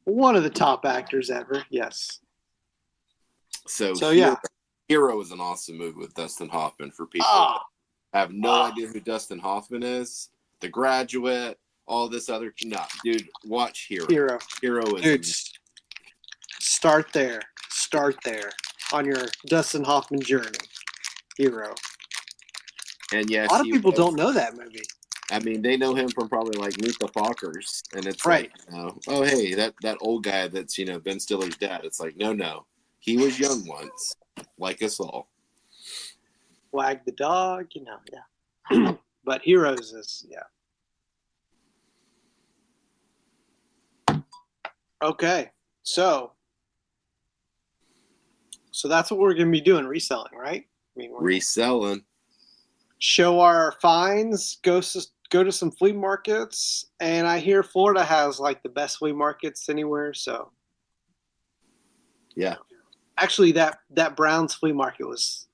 S2: One of the top actors ever. Yes.
S1: So
S2: yeah.
S1: Hero is an awesome movie with Dustin Hoffman for people that have no idea who Dustin Hoffman is. The Graduate, all this other. No, dude, watch Hero. Hero is.
S2: Dude, start there on your Dustin Hoffman journey. Hero.
S1: And yes,
S2: a lot of people don't know that movie.
S1: I mean, they know him from probably like Meet the Fockers, and it's
S2: right.
S1: Like, oh hey, that old guy that's Ben Stiller's dad. It's like no, he was young once, like us all.
S2: Wag the dog, yeah. But Heroes is Okay, so that's what we're going to be doing, reselling, right? I mean,
S1: reselling.
S2: Show our finds, go to some flea markets, and I hear Florida has like the best flea markets anywhere. So,
S1: yeah,
S2: actually, that Browns flea market was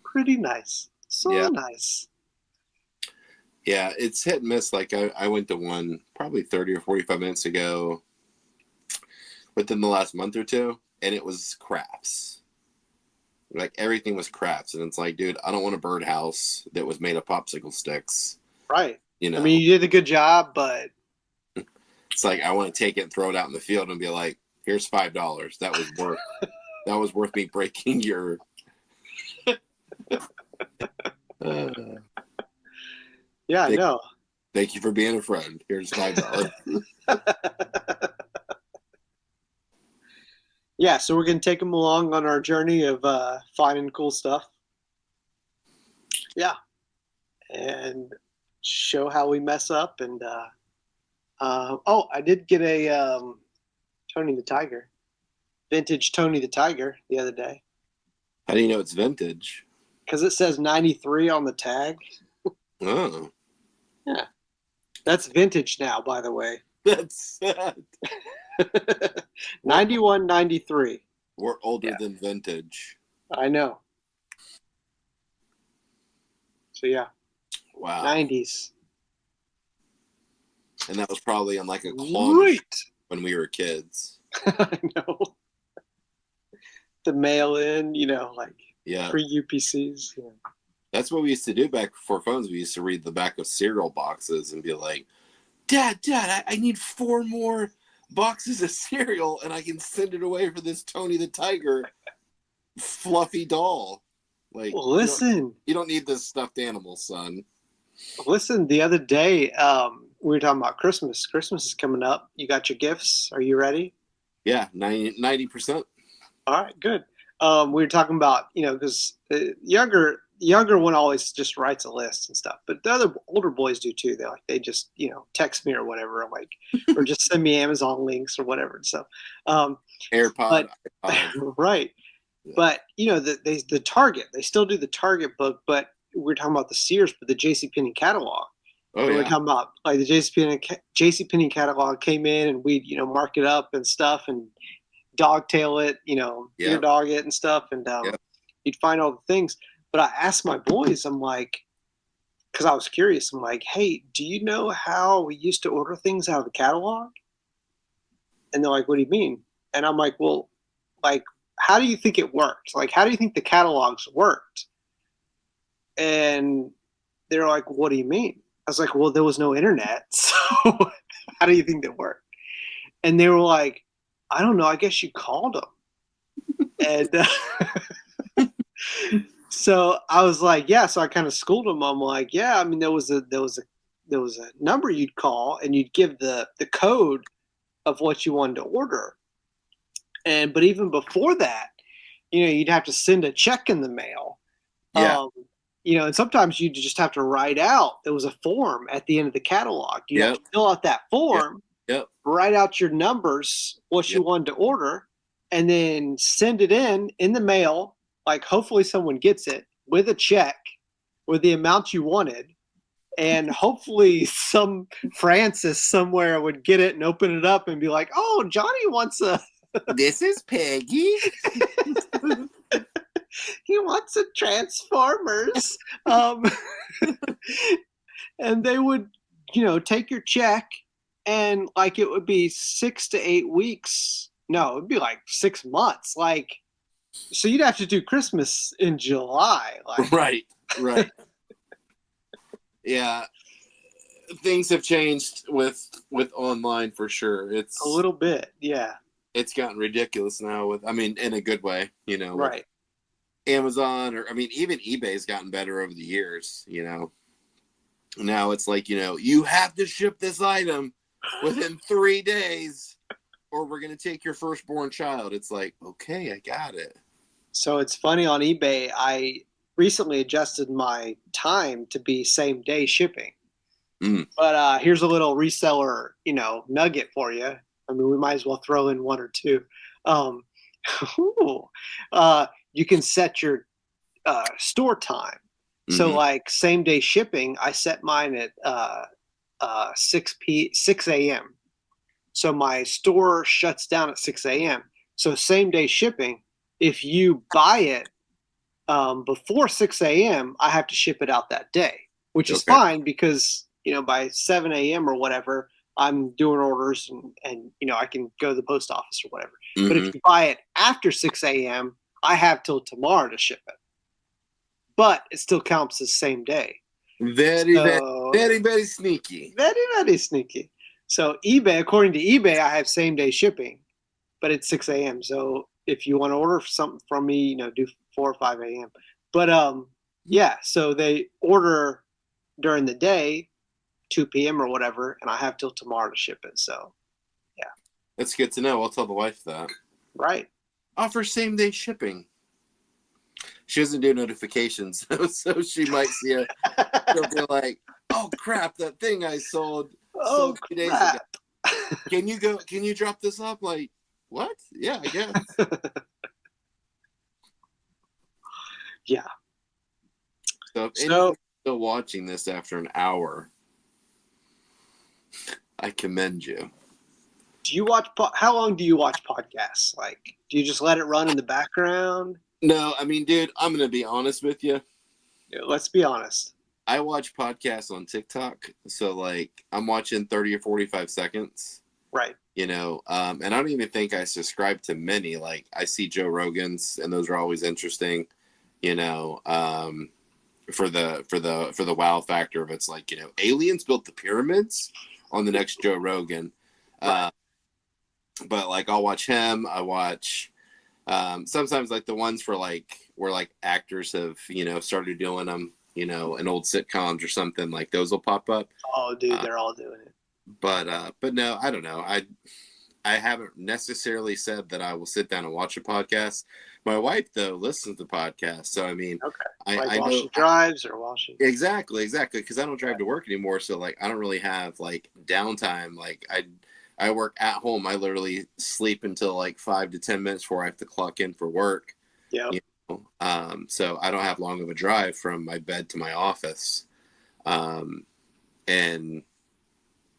S2: pretty nice. Nice.
S1: Yeah, it's hit and miss. Like I went to one probably 30 or 45 minutes ago, within the last month or two, and it was crafts. Like everything was crafts, and it's like, dude, I don't want a birdhouse that was made of popsicle sticks.
S2: Right. I mean, you did a good job, but
S1: it's like I want to take it and throw it out in the field and be like, "Here's $5. That was worth me breaking your."
S2: Yeah, I know.
S1: Thank you for being a friend. Here's $5.
S2: Yeah, so we're going to take them along on our journey of finding cool stuff. Yeah. And show how we mess up. And I did get a Tony the Tiger. Vintage Tony the Tiger the other day.
S1: How do you know it's vintage?
S2: Because it says 93 on the tag.
S1: Oh.
S2: Yeah. That's vintage now, by the way.
S1: That's sad.
S2: 91, 93.
S1: We're older than vintage.
S2: I know. So yeah.
S1: Wow.
S2: 90s.
S1: And that was probably on like a claw when we were kids.
S2: I know. The mail in, free UPCs. Yeah.
S1: That's what we used to do back before phones. We used to read the back of cereal boxes and be like, Dad, I need 4 more boxes of cereal and I can send it away for this Tony the Tiger fluffy doll. Like,
S2: well, listen,
S1: you don't need this stuffed animal, son.
S2: Listen, the other day we were talking about Christmas. Christmas is coming up. You got your gifts. Are you ready?
S1: Yeah, 90%.
S2: All right, good. We were talking about, because younger one always just writes a list and stuff, but the other older boys do too. They just text me or whatever, or just send me Amazon links or whatever and stuff.
S1: AirPod,
S2: right? Yeah. But the Target, they still do the Target book, but we're talking about the Sears, but the JCPenney catalog.
S1: Oh, yeah.
S2: We're talking about like the JCPenney catalog came in, and we'd mark it up and stuff, and dogtail it, ear dog it and stuff, and you'd find all the things. But I asked my boys, I'm like, because I was curious, I'm like, hey, do you know how we used to order things out of the catalog? And they're like, what do you mean? And I'm like, well, like, how do you think it worked? Like, how do you think the catalogs worked? And they're like, what do you mean? I was like, well, there was no internet, so how do you think that worked? And they were like, I don't know, I guess you called them. And so I was like, yeah. So I kind of schooled them. I'm like, yeah. I mean, there was a number you'd call, and you'd give the code of what you wanted to order. But even before that, you'd have to send a check in the mail.
S1: Yeah.
S2: And sometimes you just have to write out. There was a form at the end of the catalog. You have to fill out that form.
S1: Yep.
S2: Write out your numbers, what you wanted to order, and then send it in the mail. Like, hopefully someone gets it with a check with the amount you wanted. And hopefully some Francis somewhere would get it and open it up and be like, oh, Johnny wants a...
S1: This is Peggy.
S2: he wants a Transformers. And they would, take your check, and like it would be 6 to 8 weeks. No, it'd be like 6 months. Like, so you'd have to do Christmas in July. Like,
S1: Right. Yeah, things have changed with online for sure. It's
S2: a little bit, yeah.
S1: It's gotten ridiculous now. In a good way.
S2: Right.
S1: Amazon, or even eBay's gotten better over the years. Now it's like, you have to ship this item within 3 days, or we're going to take your firstborn child. It's like, okay, I got it.
S2: So it's funny, on eBay, I recently adjusted my time to be same day shipping. But here's a little reseller, nugget for you. I mean, we might as well throw in one or two. You can set your store time. So like same day shipping, I set mine at 6 a.m. So my store shuts down at 6 a.m. So same day shipping, if you buy it before 6 a.m., I have to ship it out that day, which is fine because, by 7 a.m. or whatever, I'm doing orders and I can go to the post office or whatever. But if you buy it after 6 a.m., I have till tomorrow to ship it. But it still counts as same day.
S1: Very, very sneaky.
S2: Very, very sneaky. So eBay, according to eBay, I have same day shipping, but it's 6 a.m. So if you want to order something from me, do 4 or 5 a.m. But so they order during the day, 2 p.m. or whatever, and I have till tomorrow to ship it. So, yeah.
S1: That's good to know. I'll tell the wife that.
S2: Right.
S1: Offer same day shipping. She doesn't do notifications, so she might see it. She'll be like, "Oh crap, that thing I sold 2 days ago. Can you drop this up?" Like, what? Yeah, I guess.
S2: Yeah.
S1: So if anyone's still watching this after an hour, I commend you.
S2: Do you watch? How long do you watch podcasts? Like, do you just let it run in the background?
S1: No, dude, I'm gonna be honest with you.
S2: Yeah, let's be honest.
S1: I watch podcasts on TikTok, so like I'm watching 30 or 45 seconds.
S2: Right.
S1: And I don't even think I subscribe to many. Like I see Joe Rogan's, and those are always interesting. For the wow factor of it's like, aliens built the pyramids on the next Joe Rogan. Right. But like I'll watch him. I watch sometimes like the ones where like actors have, started doing them, in old sitcoms or something, like those will pop up.
S2: Oh dude, they're all doing it.
S1: But no, I don't know. I haven't necessarily said that I will sit down and watch a podcast. My wife, though, listens to podcasts. So,
S2: okay.
S1: I
S2: washing
S1: know,
S2: drives or washing.
S1: Exactly. Because I don't drive to work anymore. So, like, I don't really have, like, downtime. Like, I work at home. I literally sleep until, like, 5 to 10 minutes before I have to clock in for work.
S2: Yeah.
S1: So I don't have long of a drive from my bed to my office. And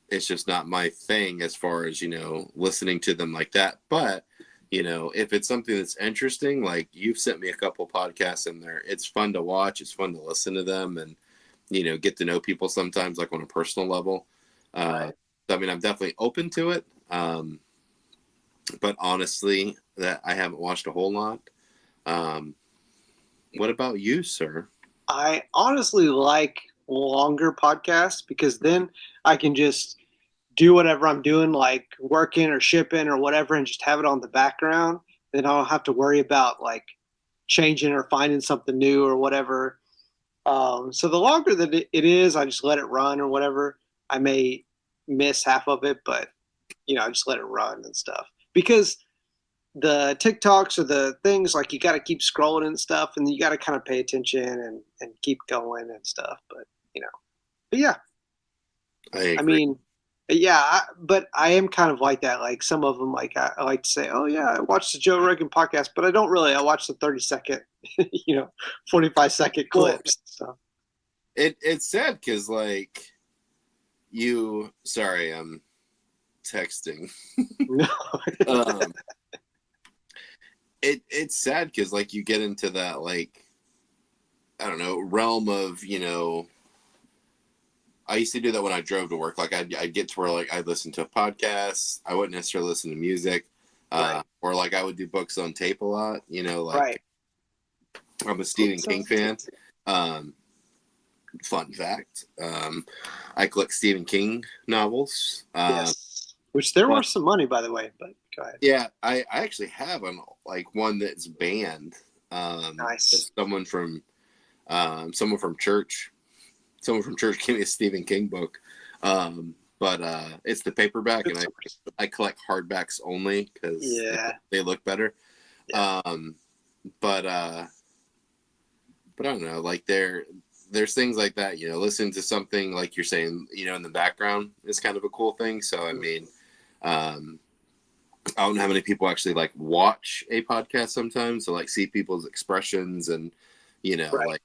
S1: it's just not my thing as far as, listening to them like that. But, if it's something that's interesting, like you've sent me a couple podcasts in there, it's fun to watch. It's fun to listen to them and, get to know people sometimes, like on a personal level.
S2: Right.
S1: I'm definitely open to it. But honestly, that I haven't watched a whole lot. What about you, sir?
S2: I honestly like longer podcasts because then I can just do whatever I'm doing, like working or shipping or whatever, and just have it on the background. Then I don't have to worry about like changing or finding something new or whatever. So the longer that it is, I just let it run or whatever. I may miss half of it, but I just let it run and stuff. Because the TikToks or the things, like you got to keep scrolling and stuff, and you got to kind of pay attention and keep going and stuff. But yeah, but I am kind of like that. Like some of them, like I like to say, oh yeah, I watched the Joe Rogan podcast, but I don't really. I watch the 30-second, 45-second clips. So
S1: it's sad because like sorry, I'm texting.
S2: No.
S1: It's sad because like you get into that like I don't know, realm of, I used to do that when I drove to work. Like I'd get to where like I'd listen to a podcast. I wouldn't necessarily listen to music,
S2: Right.
S1: or like I would do books on tape a lot. Like
S2: Right.
S1: I'm a Stephen King fan. Fun fact: I collect Stephen King novels.
S2: Yes. Which they're worth some money, by the way. But go ahead.
S1: Yeah, I actually have one that's banned.
S2: Nice.
S1: Someone from church. Someone from church gave me a Stephen King book, but it's the paperback, and I collect hardbacks only because they look better.
S2: Yeah.
S1: But I don't know, like there's things like that. Listening to something like you're saying, in the background is kind of a cool thing. So I mean, I don't know how many people actually like watch a podcast sometimes to like see people's expressions and like.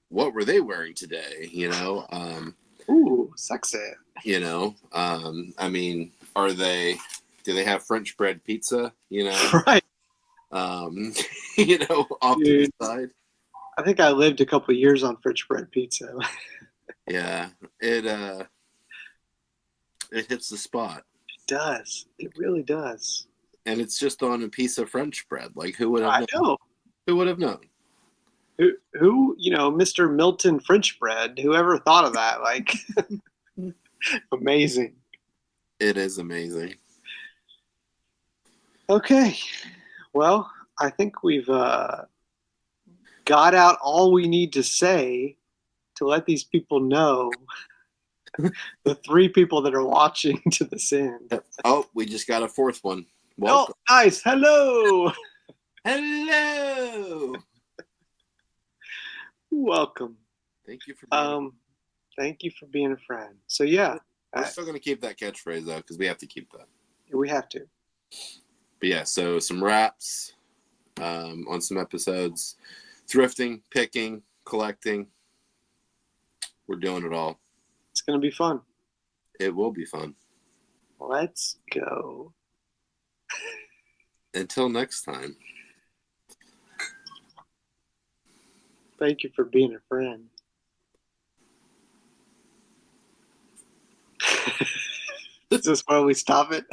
S1: What were they wearing today?
S2: Ooh, sexy.
S1: I mean, do they have French bread pizza?
S2: Right.
S1: Off to the side.
S2: I think I lived a couple of years on French bread pizza.
S1: Yeah, it hits the spot.
S2: It does. It really does.
S1: And it's just on a piece of French bread. Like, who would have known?
S2: I know.
S1: Who would have known?
S2: Who, Mr. Milton French bread, whoever thought of that? Like, amazing.
S1: It is amazing.
S2: Okay. Well, I think we've got out all we need to say to let these people know, the 3 people that are watching to this end.
S1: Oh, we just got a 4th one.
S2: Welcome. Oh, nice. Hello.
S1: Hello.
S2: Welcome.
S1: Thank you for
S2: being a friend. So yeah,
S1: we're still gonna keep that catchphrase though, because we have to keep that.
S2: We have to.
S1: But yeah, so some raps on some episodes, thrifting, picking, collecting. We're doing it all.
S2: It's gonna be fun.
S1: It will be fun.
S2: Let's go.
S1: Until next time.
S2: Thank you for being a friend. Is this where we stop it?